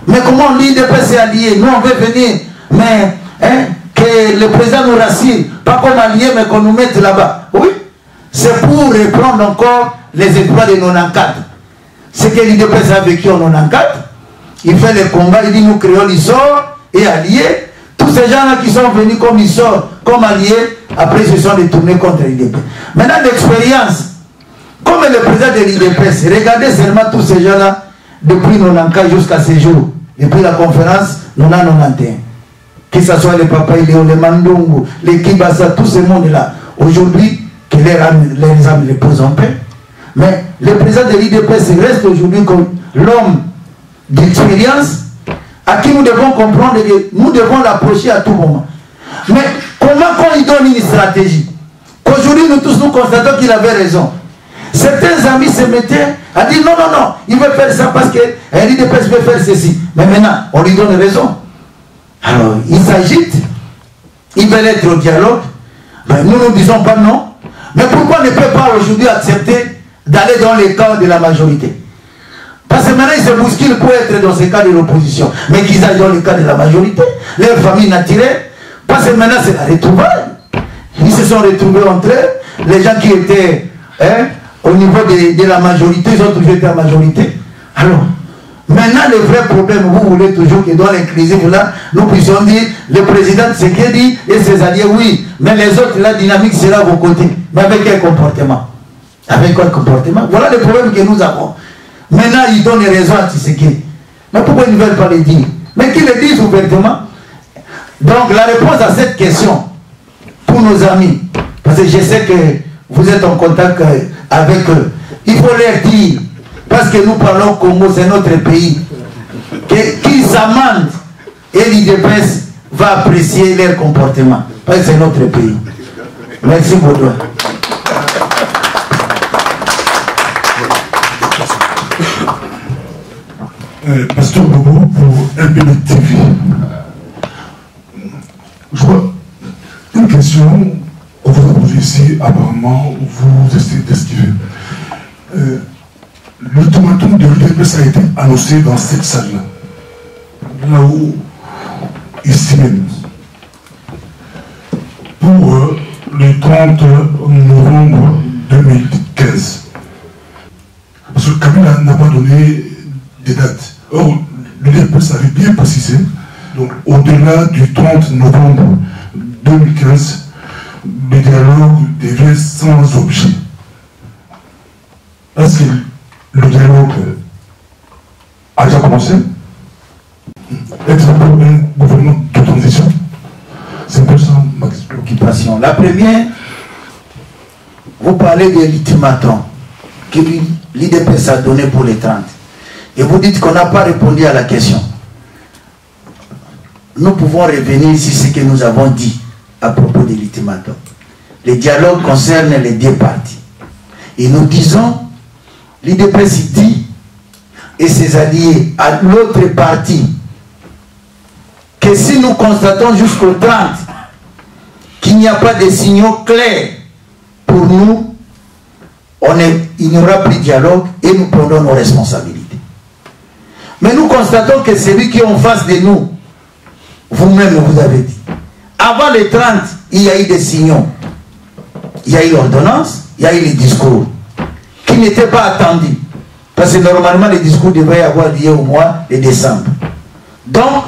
Mais comment l'IDP s'est allié? Nous, on veut venir. Mais que le président nous rassure. Pas comme allié, mais qu'on nous mette là-bas. Oui. C'est pour reprendre encore les exploits de 94. Ce que l'IDP a vécu en 94. Il fait le combat, il dit nous créons l'ISOR et alliés. Tous ces gens-là qui sont venus comme ISOR, comme alliés, après se sont détournés contre l'IDP. Maintenant, l'expérience. Comme le président de l'IDPS, regardez seulement tous ces gens-là depuis 94 jusqu'à ce jour, depuis la conférence 90-91. Que ce soit les Papayléo, les Mandungu, les Kibasa, tout ce monde-là. Aujourd'hui, que les âmes les posent en paix. Mais le président de l'IDPS reste aujourd'hui comme l'homme d'expérience à qui nous devons comprendre que nous devons l'approcher à tout moment. Mais comment quand il donne une stratégie? Qu'aujourd'hui nous tous nous constatons qu'il avait raison. Certains amis se mettaient à dire non, non, non, il veut faire ça parce que l'IDPS veut faire ceci. Mais maintenant, on lui donne raison. Alors, il s'agite, il veut être au dialogue. Ben, nous ne disons pas non. Mais pourquoi on ne peut pas aujourd'hui accepter d'aller dans les camps de la majorité? Parce que maintenant, ils se bousculent pour être dans ces cas de l'opposition. Mais qu'ils aillent dans le cas de la majorité, leur famille naturelle. Parce que maintenant, c'est la retrouvaille. Ils se sont retrouvés entre eux. Les gens qui étaient au niveau de la majorité, ils ont toujours été en majorité. Alors, maintenant, le vrai problème, vous voulez toujours que dans l'inclusive là, nous puissions dire, le président Tshisekedi et ses alliés, oui, mais les autres, la dynamique sera à vos côtés. Mais avec quel comportement? Avec quel comportement? Voilà le problème que nous avons. Maintenant, ils donnent raison à Tshisekedi. Mais pourquoi ils ne veulent pas le dire? Mais qu'ils le disent ouvertement. Donc, la réponse à cette question, pour nos amis, parce que je sais que vous êtes en contact avec eux, il faut leur dire, parce que nous parlons Congo, c'est notre pays, qu'ils s'amendent et l'IDPS va apprécier leur comportement. Parce que c'est notre pays. Merci Baudouin. Pasteur Bobo pour MPB TV. Je vois une question qu'on vous a posée ici, apparemment vous esquivez. L'ultimatum de l'UDPS a été annoncé dans cette salle-là, là où, ici même, pour le 30 novembre 2015. Parce que Kabila n'a pas donné des dates. Or, l'UDPS avait bien précisé, donc au-delà du 30 novembre 2015, le dialogue devient sans objet. Est-ce que le dialogue a déjà commencé? Est-ce pour un gouvernement de transition? C'est un peu ça ma préoccupation. La première, vous parlez de l'ultimatum que l'IDPS a donné pour les 30. Et vous dites qu'on n'a pas répondu à la question. Nous pouvons revenir sur ce que nous avons dit à propos de l'ultimatum. Le dialogue concerne les deux parties. Et nous disons, l'IDPS dit, et ses alliés à l'autre partie, que si nous constatons jusqu'au 30 qu'il n'y a pas de signaux clairs pour nous, il n'y aura plus de dialogue et nous prenons nos responsabilités. Mais nous constatons que celui qui est en face de nous, vous-même vous avez dit, avant les 30, il y a eu des signaux. Il y a eu l'ordonnance, il y a eu les discours qui n'étaient pas attendus. Parce que normalement, les discours devraient avoir lieu au mois de décembre. Donc,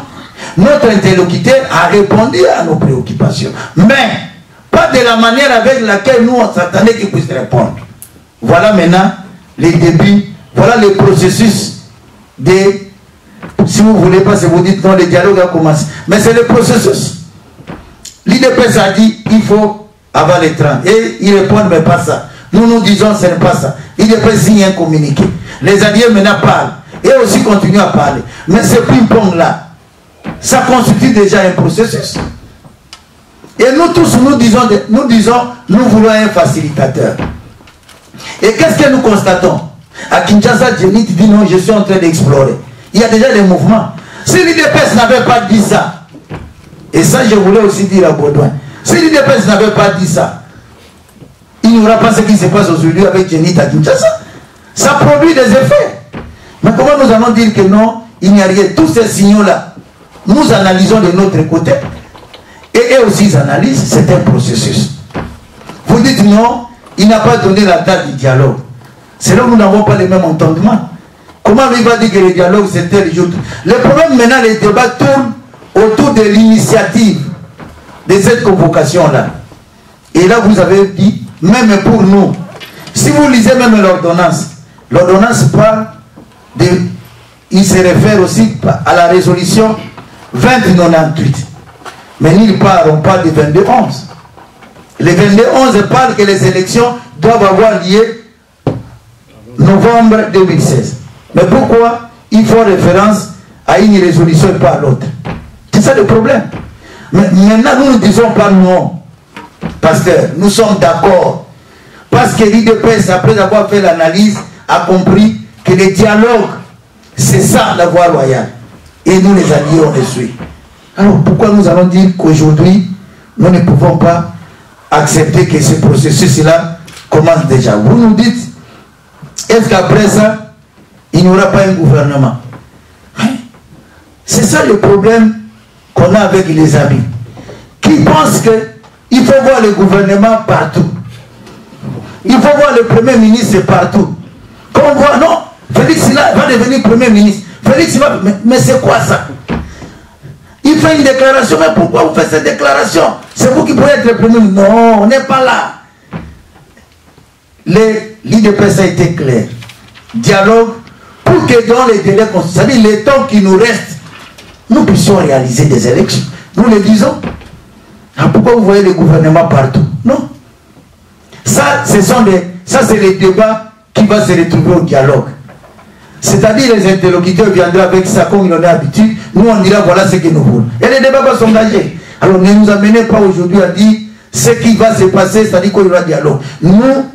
Notre interlocuteur a répondu à nos préoccupations. Mais, pas de la manière avec laquelle nous on s'attendait qu'il puisse répondre. Voilà maintenant les débuts, voilà le processus de... Si vous ne voulez pas, si vous dites non, le dialogue a commencé. Mais c'est le processus. L'IDPS a dit, il faut avoir les 30. Et ils répondent, mais pas ça. Nous disons, ce n'est pas ça. L'IDPS signe un communiqué. Les alliés maintenant parlent. Et aussi continuent à parler. Mais ce ping-pong-là, ça constitue déjà un processus. Et nous tous, nous disons, nous voulons un facilitateur. Et qu'est-ce que nous constatons? À Kinshasa, Djenit dit non, je suis en train d'explorer. Il y a déjà des mouvements. Si l'IDPS n'avait pas dit ça, et ça je voulais aussi dire à Baudouin, si l'IDPS n'avait pas dit ça, il n'y aura pas ce qui se passe aujourd'hui avec Djenit à Kinshasa. Ça produit des effets. Mais comment nous allons dire que non, il n'y a rien? Tous ces signaux-là, nous analysons de notre côté, et eux aussi ils analysent, c'est un processus. Vous dites non, il n'a pas donné la date du dialogue. C'est là où nous n'avons pas le même entendement. Comment lui va dire que le dialogue c'est tel jour? Le problème maintenant, les débats tournent autour de l'initiative de cette convocation-là. Et là vous avez dit, même pour nous, si vous lisez même l'ordonnance parle de... Il se réfère aussi à la résolution 2098. Mais nulle part, on parle de 22-11. Les 22-11 parlent que les élections doivent avoir lieu novembre 2016. Mais pourquoi ils font référence à une résolution et pas à l'autre? C'est ça le problème. Mais maintenant, nous ne disons pas non. Pasteur, nous sommes d'accord. Parce que l'IDPS, après avoir fait l'analyse, a compris que le dialogue, c'est ça la voie royale. Et nous, les alliés, on les suit. Alors, pourquoi nous allons dire qu'aujourd'hui, nous ne pouvons pas accepter que ce processus-là commence déjà? Vous nous dites, est-ce qu'après ça, il n'y aura pas un gouvernement? C'est ça le problème qu'on a avec les amis, qui pensent qu'il faut voir le gouvernement partout. Il faut voir le Premier ministre partout. Qu'on voit, non, Félix va devenir Premier ministre. Félix va... Mais c'est quoi ça? Il fait une déclaration, mais pourquoi vous faites cette déclaration? C'est vous qui pourrez être Premier ministre. Non, on n'est pas là. L'IDPS a été clair. Dialogue pour que dans les délais, c'est-à-dire les temps qui nous restent, nous puissions réaliser des élections. Nous le disons. Ah, pourquoi vous voyez le gouvernement partout? Non. Ça, c'est les débats qui vont se retrouver au dialogue. C'est-à-dire les interlocuteurs viendront avec ça comme ils en ont l'habitude. Nous, on dira voilà ce que nous voulons. Et les débats vont s'engager. Alors ne nous amenez pas aujourd'hui à dire ce qui va se passer, c'est-à-dire qu'il y aura dialogue. Nous,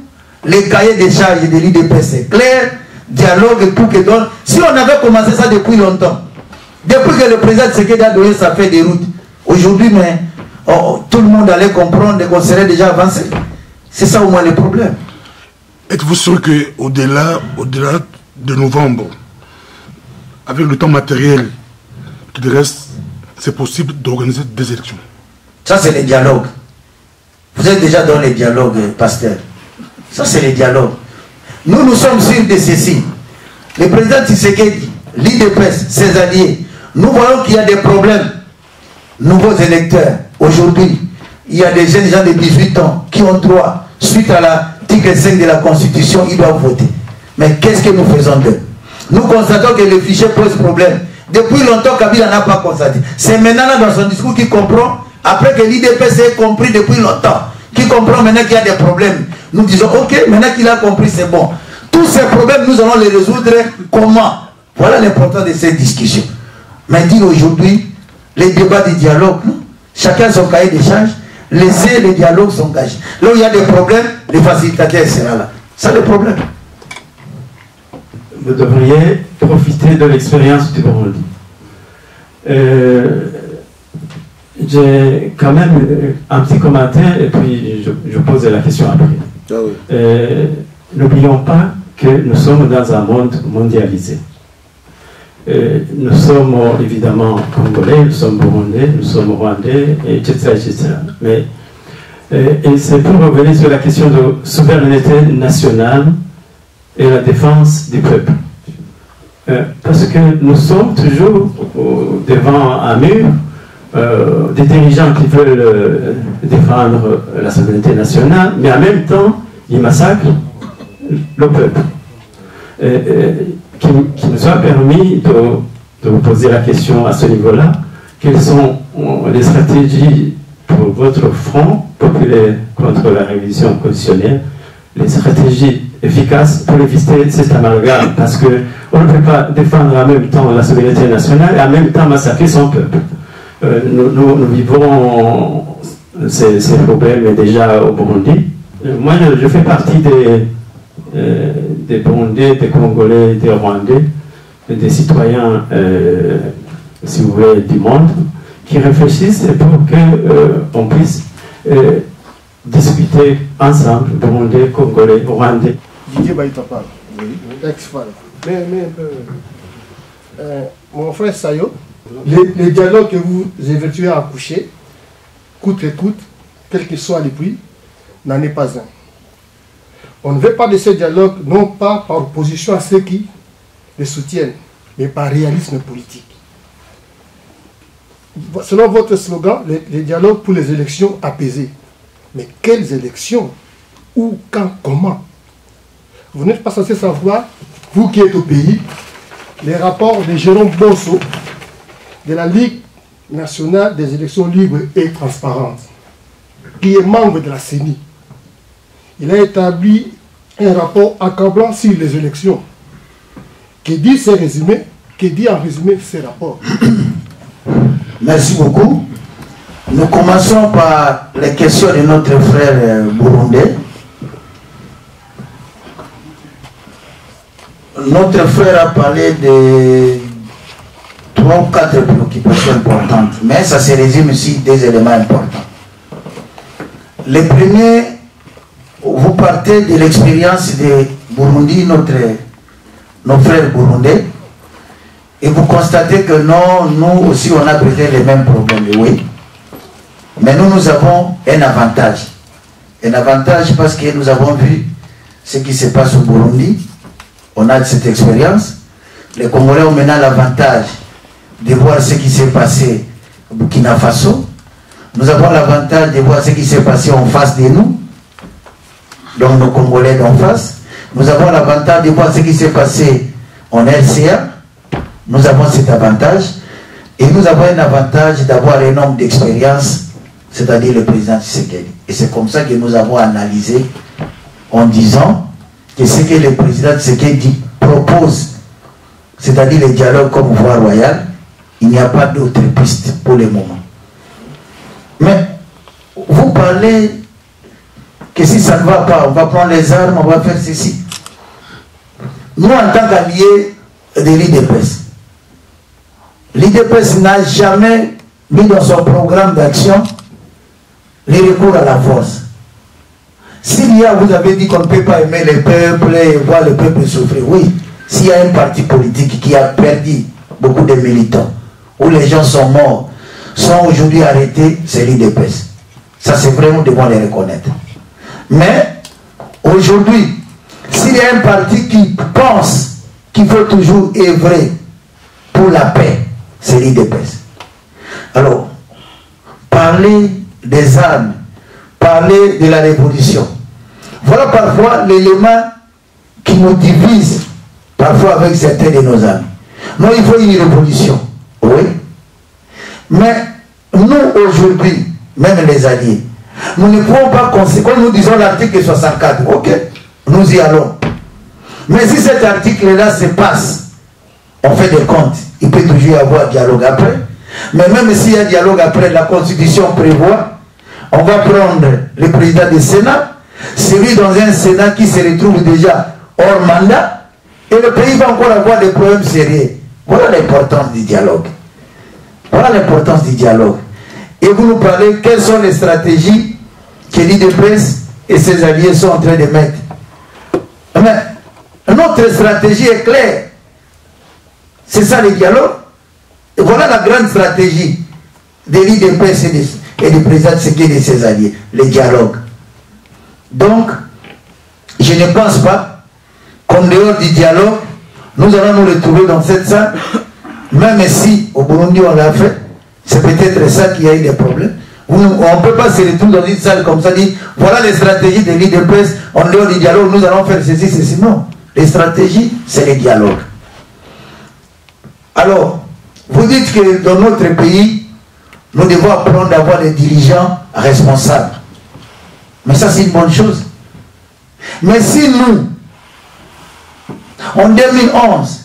les cahiers des charges de l'IDPS, c'est clair. Dialogue pour que donc... Si on avait commencé ça depuis longtemps, depuis que le président Tshisekedi a donné sa feuille de route, aujourd'hui, mais tout le monde allait comprendre qu'on serait déjà avancé. C'est ça au moins le problème. Êtes-vous sûr qu'au-delà de novembre, avec le temps matériel qui reste, c'est possible d'organiser des élections? Ça, c'est les dialogues. Vous êtes déjà dans les dialogues, pasteur. Ça, c'est les dialogues. Nous sommes sûrs de ceci. Le président Tshisekedi, l'IDPS, ses alliés, nous voyons qu'il y a des problèmes. Nouveaux électeurs, aujourd'hui, il y a des jeunes gens de 18 ans qui ont droit, suite à l'article 5 de la Constitution, ils doivent voter. Mais qu'est-ce que nous faisons d'eux? Nous constatons que le fichier pose problème. Depuis longtemps, Kabila n'a pas constaté. C'est maintenant là dans son discours qu'il comprend, après que l'IDPS ait compris depuis longtemps, qu'il comprend maintenant qu'il y a des problèmes. Nous disons, ok, maintenant qu'il a compris, c'est bon. Tous ces problèmes, nous allons les résoudre comment? Voilà l'importance de cette discussion. Mais dire aujourd'hui, les débats de dialogue, non? Chacun son cahier des charges, laissez les dialogues s'engager. Là où il y a des problèmes, les facilitateurs seront là. C'est le problème. Vous devriez profiter de l'expérience du Burundi. J'ai quand même un petit commentaire et puis je pose la question après. Ah oui. N'oublions pas que nous sommes dans un monde mondialisé. Nous sommes évidemment congolais, nous sommes burundais, nous sommes rwandais, etc. Mais et c'est pour revenir sur la question de souveraineté nationale et la défense du peuple. Parce que nous sommes toujours devant un mur, des dirigeants qui veulent défendre la souveraineté nationale, mais en même temps, ils massacrent le peuple. Qu'il nous soit permis de vous poser la question à ce niveau-là, quelles sont les stratégies pour votre front populaire contre la révision constitutionnelle, les stratégies efficaces pour éviter cet amalgame, parce qu'on ne peut pas défendre en même temps la souveraineté nationale et en même temps massacrer son peuple. Nous vivons ces problèmes déjà au Burundi. Moi, je fais partie des Burundais, des Congolais, des Rwandais, des citoyens, si vous voulez, du monde, qui réfléchissent pour qu'on puisse discuter ensemble, Burundais, Congolais, Rwandais. Didier Baïtapal, ex-FAL. Mais mon frère Sayo, les dialogues que vous évertuez à coucher, coûte que coûte, quel que soit le prix, n'en est pas un. On ne veut pas de ces dialogues, non pas par opposition à ceux qui les soutiennent, mais par réalisme politique. Selon votre slogan, les dialogues pour les élections apaisées. Mais quelles élections? Où, quand, comment? Vous n'êtes pas censé savoir, vous qui êtes au pays, les rapports de Jérôme Bosso de la Ligue nationale des élections libres et transparentes, qui est membre de la CENI. Il a établi un rapport accablant sur les élections. Que dit ces résumés? Que dit en résumé ces rapports? Merci beaucoup. Nous commençons par les questions de notre frère burundais. Notre frère a parlé de 3 ou 4 préoccupations importantes, mais ça se résume ici des éléments importants. Le premier, vous partez de l'expérience de Burundi, nos frères burundais, et vous constatez que non, nous aussi on a peut-être les mêmes problèmes, oui. Mais nous avons un avantage. Un avantage parce que nous avons vu ce qui se passe au Burundi. On a cette expérience. Les Congolais ont maintenant l'avantage de voir ce qui s'est passé au Burkina Faso. Nous avons l'avantage de voir ce qui s'est passé en face de nous, donc nos Congolais d'en face. Nous avons l'avantage de voir ce qui s'est passé en RCA. Nous avons cet avantage. Et nous avons un avantage d'avoir un homme d'expérience, c'est-à-dire le président Tshisekedi. Et c'est comme ça que nous avons analysé en disant que ce que le président Tshisekedi propose, c'est-à-dire le dialogue comme voie royale, il n'y a pas d'autre piste pour le moment. Mais vous parlez que si ça ne va pas, on va prendre les armes, on va faire ceci. Nous, en tant qu'alliés de l'IDPS, l'IDPS n'a jamais mis dans son programme d'action les recours à la force. S'il y a, vous avez dit qu'on ne peut pas aimer le peuple et voir le peuple souffrir, oui. S'il y a un parti politique qui a perdu beaucoup de militants, où les gens sont morts, sont aujourd'hui arrêtés, c'est l'IDPS. Ça, c'est vraiment devant les reconnaître. Mais, aujourd'hui, s'il y a un parti qui pense qu'il faut toujours œuvrer pour la paix, c'est l'IDPS. Alors, parler des armes, parler de la révolution, voilà parfois l'élément qui nous divise parfois avec certains de nos amis. Non, il faut une révolution, oui. Mais nous aujourd'hui, même les alliés, nous ne pouvons pas considérer, comme nous disons l'article 64, ok, nous y allons. Mais si cet article-là se passe, on fait des comptes, il peut toujours y avoir dialogue après. Mais même s'il y a dialogue après, la Constitution prévoit, on va prendre le président du Sénat, celui dans un Sénat qui se retrouve déjà hors mandat, et le pays va encore avoir des problèmes sérieux. Voilà l'importance du dialogue. Voilà l'importance du dialogue. Et vous nous parlez quelles sont les stratégies que l'IDPS et ses alliés sont en train de mettre. Mais notre stratégie est claire. C'est ça le dialogue. Et voilà la grande stratégie de l'IDPS et du président Tshisekedi et de ses alliés, le dialogue. Donc, je ne pense pas qu'en dehors du dialogue, nous allons nous retrouver dans cette salle Même si au Burundi on l'a fait, c'est peut-être ça qui a eu des problèmes. On ne peut pas se retrouver dans une salle comme ça, dire voilà les stratégies des l'IDPS, en dehors du dialogue, nous allons faire ceci, ceci. Non. Les stratégies, c'est les dialogues. Alors, vous dites que dans notre pays, nous devons apprendre à avoir des dirigeants responsables. Mais ça, c'est une bonne chose. Mais si nous, en 2011,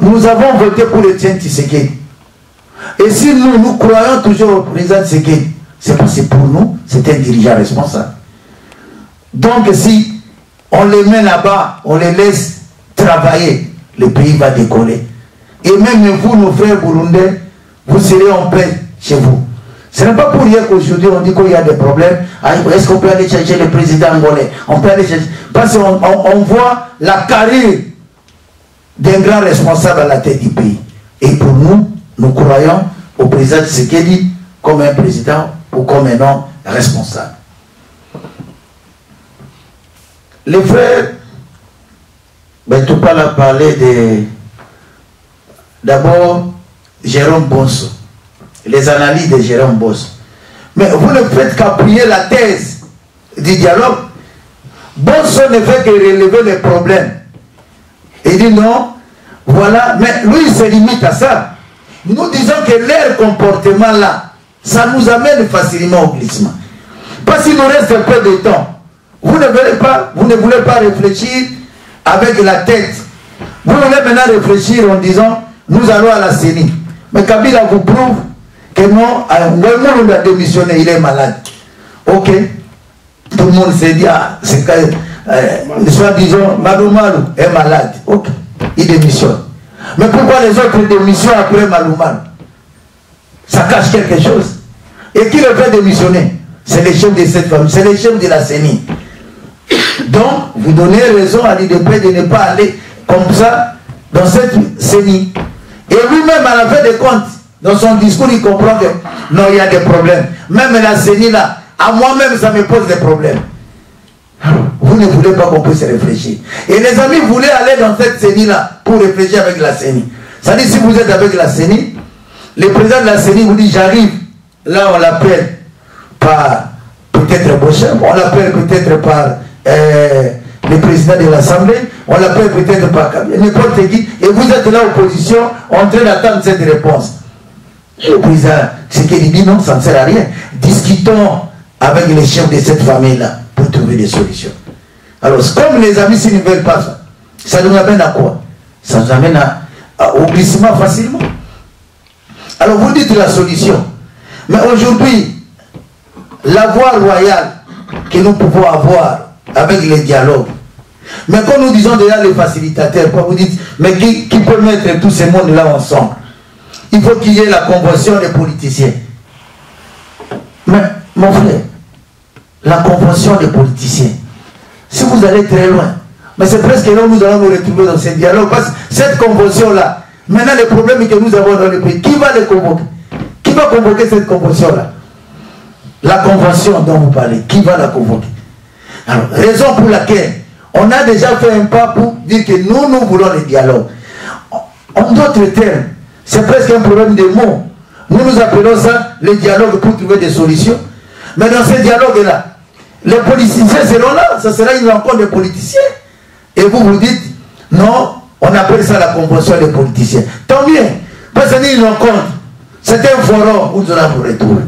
nous avons voté pour le Etienne Tshisekedi, et si nous croyons toujours au président Tshisekedi, c'est parce que pour nous, c'est un dirigeant responsable. Donc si on les met là-bas, on les laisse travailler, le pays va décoller. Et même vous, nos frères burundais, vous serez en paix chez vous. Ce n'est pas pour rien qu'aujourd'hui on dit qu'il y a des problèmes. Est-ce qu'on peut aller chercher le président angolais? On peut aller chercher. Parce qu'on voit la carrière d'un grand responsable à la tête du pays. Et pour nous, nous croyons au président Tshisekedi comme un président ou comme un homme responsable. Les frères, tout pas là parler de d'abord Jérôme Bonso, les analyses de Jérôme Bonso. Mais vous ne faites qu'appuyer la thèse du dialogue. Bonso ne fait que relever les problèmes. Il dit non, voilà, mais lui il se limite à ça. Nous disons que leur comportement là, ça nous amène facilement au glissement. Parce qu'il nous reste un peu de temps. Vous ne voulez pas réfléchir avec la tête. Vous voulez maintenant réfléchir en disant, nous allons à la CENI. Mais Kabila vous prouve que non, Ngoïmoun a démissionné, il est malade. Ok. Tout le monde s'est dit, c'est soit disons, Malou Malou est malade. Ok. Il démissionne. Mais pourquoi les autres démissionnent après Malou Malou? Ça cache quelque chose. Et qui le fait démissionner? C'est les chefs de cette famille, c'est les chefs de la CENI. Donc, vous donnez raison à l'IDP de ne pas aller comme ça dans cette CENI. Et lui-même, à la fin des comptes, dans son discours, il comprend que non, il y a des problèmes. Même la CENI là, à moi-même, ça me pose des problèmes. Vous ne voulez pas qu'on puisse réfléchir. Et les amis voulaient aller dans cette CENI là pour réfléchir avec la CENI. Ça dit, si vous êtes avec la CENI, le président de la CENI vous dit, j'arrive. Là, on l'appelle par peut-être Bochem, on l'appelle peut-être par le président de l'Assemblée, on l'appelle peut-être par n'importe qui, et vous êtes là en opposition, en train d'attendre cette réponse. Et le président, ce qu'il dit, non, ça ne sert à rien. Discutons avec les chefs de cette famille-là pour trouver des solutions. Alors, comme les amis, s'ils ne veulent pas ça, ça nous amène à quoi? Ça nous amène au glissement facilement. Alors, vous dites la solution. Mais aujourd'hui, la voie royale que nous pouvons avoir avec les dialogues, mais quand nous disons déjà les facilitateurs, quand vous dites, mais qui peut mettre tous ces mondes-là ensemble? Il faut qu'il y ait la convention des politiciens. Mais, mon frère, la convention des politiciens, si vous allez très loin, mais c'est presque là où nous allons nous retrouver dans ces dialogues, parce que cette convention-là, maintenant les problèmes que nous avons dans le pays, qui va les convoquer? Qui va convoquer cette convention-là? La convention dont vous parlez, qui va la convoquer? Alors, raison pour laquelle on a déjà fait un pas pour dire que nous voulons les dialogues. En d'autres termes, c'est presque un problème de mots. Nous appelons ça le dialogue pour trouver des solutions. Mais dans ces dialogues-là, les politiciens seront là, ça sera une rencontre de politiciens. Et vous dites, non, on appelle ça la convention des politiciens. Tant mieux, parce que c'est une rencontre. C'est un forum où nous allons nous retrouver.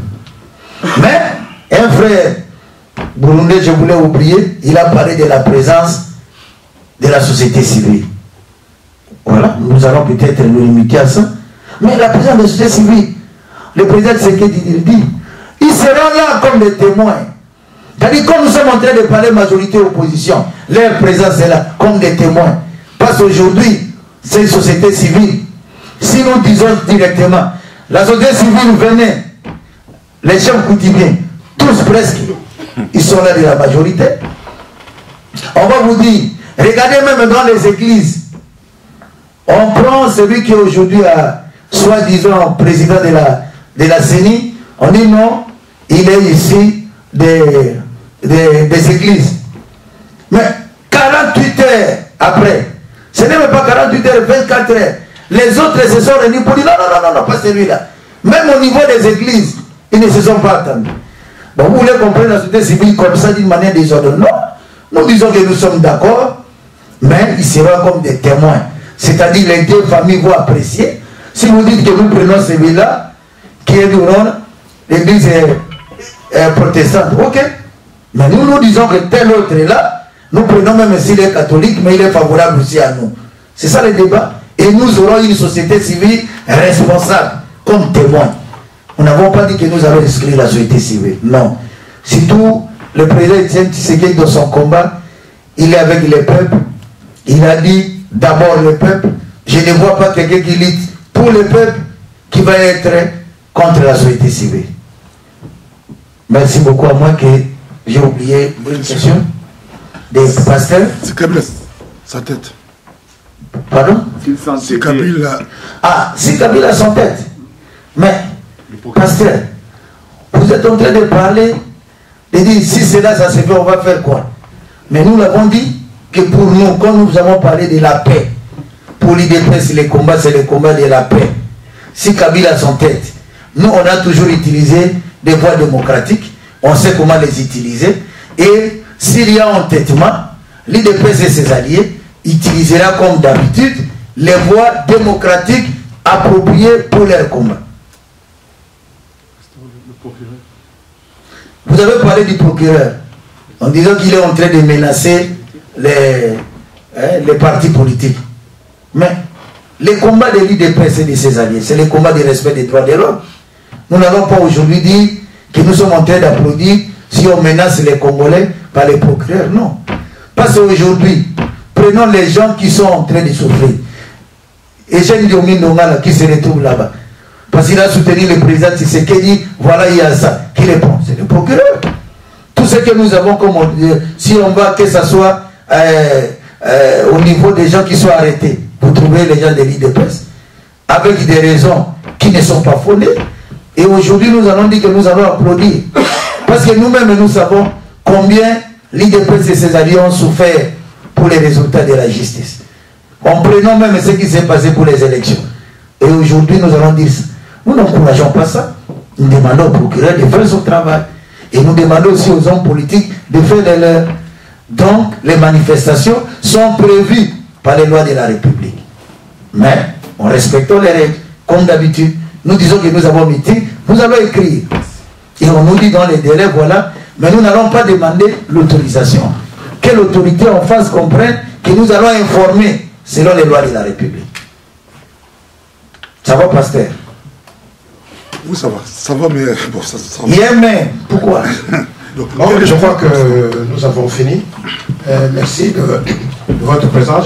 Mais, un frère burundais, je voulais oublier, il a parlé de la présence de la société civile. Voilà, nous allons peut-être nous limiter à ça. Mais la présence de la société civile, le président de Tshisekedi dit, ils seront là comme des témoins. C'est-à-dire, quand nous sommes en train de parler majorité-opposition, leur présence est là comme des témoins. Parce qu'aujourd'hui, c'est une société civile. Si nous disons directement, la société civile venait, les chefs coutumiers, tous presque, ils sont là de la majorité. On va vous dire, regardez même dans les églises, on prend celui qui aujourd'hui a, soi-disant, président de la CENI, on dit non, il est ici des églises. Mais 48 heures après, ce n'est même pas 48 heures, 24 heures, Les autres se sont réunis pour dire non, pas celui-là. Même au niveau des églises, ils ne se sont pas attendus. Bon, vous voulez comprendre la société civile comme ça d'une manière désordonnée? Non. Nous disons que nous sommes d'accord, mais ils seront comme des témoins. C'est-à-dire les deux familles vont apprécier. Si vous dites que nous prenons celui-là, qui est du Rhône, l'église est protestante, ok. Mais nous disons que tel autre est là, nous prenons même s'il est catholique, mais il est favorable aussi à nous. C'est ça le débat. Et nous aurons une société civile responsable, comme témoin. Nous n'avons pas dit que nous allons exclure la société civile. Non. Surtout, le président Etienne Tshisekedi, dans son combat, il est avec les peuples. Il a dit d'abord le peuple. Je ne vois pas quelqu'un qui lutte pour le peuple qui va être contre la société civile. Merci beaucoup, à moi que j'ai oublié une question des pasteurs. C'est Kabila, sa tête. Pardon? C'est Kabila. Ah, c'est Kabila son tête. Mais, pasteur, vous êtes en train de parler, de dire si cela ça se fait, on va faire quoi? Mais nous l'avons dit que pour nous, quand nous avons parlé de la paix, pour l'IDPS, les combats, c'est le combat de la paix. Si Kabila a son tête, nous on a toujours utilisé des voies démocratiques, on sait comment les utiliser, et s'il y a entêtement, l'IDPS et ses alliés utilisera comme d'habitude les voies démocratiques appropriées pour leur combat. Vous avez parlé du procureur en disant qu'il est en train de menacer les partis politiques. Mais les combats de l'IDPS et de ses alliés, c'est le combat du respect des droits de l'homme. Nous n'allons pas aujourd'hui dire que nous sommes en train d'applaudir si on menace les Congolais par les procureurs. Non. Parce qu'aujourd'hui, prenons les gens qui sont en train de souffrir. Et j'ai une Ndongala qui se retrouve là-bas. Parce qu'il a soutenu le président Tshisekedi, voilà, il y a ça. Qui répond? C'est le procureur. Tout ce que nous avons, comme si on va, que ce soit au niveau des gens qui sont arrêtés, vous trouvez les gens de l'IDPS, avec des raisons qui ne sont pas fondées. Et aujourd'hui, nous allons dire que nous allons applaudir. Parce que nous-mêmes, nous savons combien l'IDPS et ses alliés ont souffert pour les résultats de la justice. En prenant même ce qui s'est passé pour les élections. Et aujourd'hui, nous allons dire ça. Nous n'encourageons pas ça. Nous demandons au procureur de faire son travail. Et nous demandons aussi aux hommes politiques de faire de leur. Donc, les manifestations sont prévues par les lois de la République. Mais, en respectant les règles, comme d'habitude, nous disons que nous avons meeting, nous allons écrire. Et on nous dit dans les délais, voilà, mais nous n'allons pas demander l'autorisation. Que l'autorité en face comprenne que nous allons informer selon les lois de la République. Ça va, pasteur? Oui, ça va, mais bon, ça va. Yeah, mais pourquoi? Donc, je crois que nous avons fini. Merci de votre présence.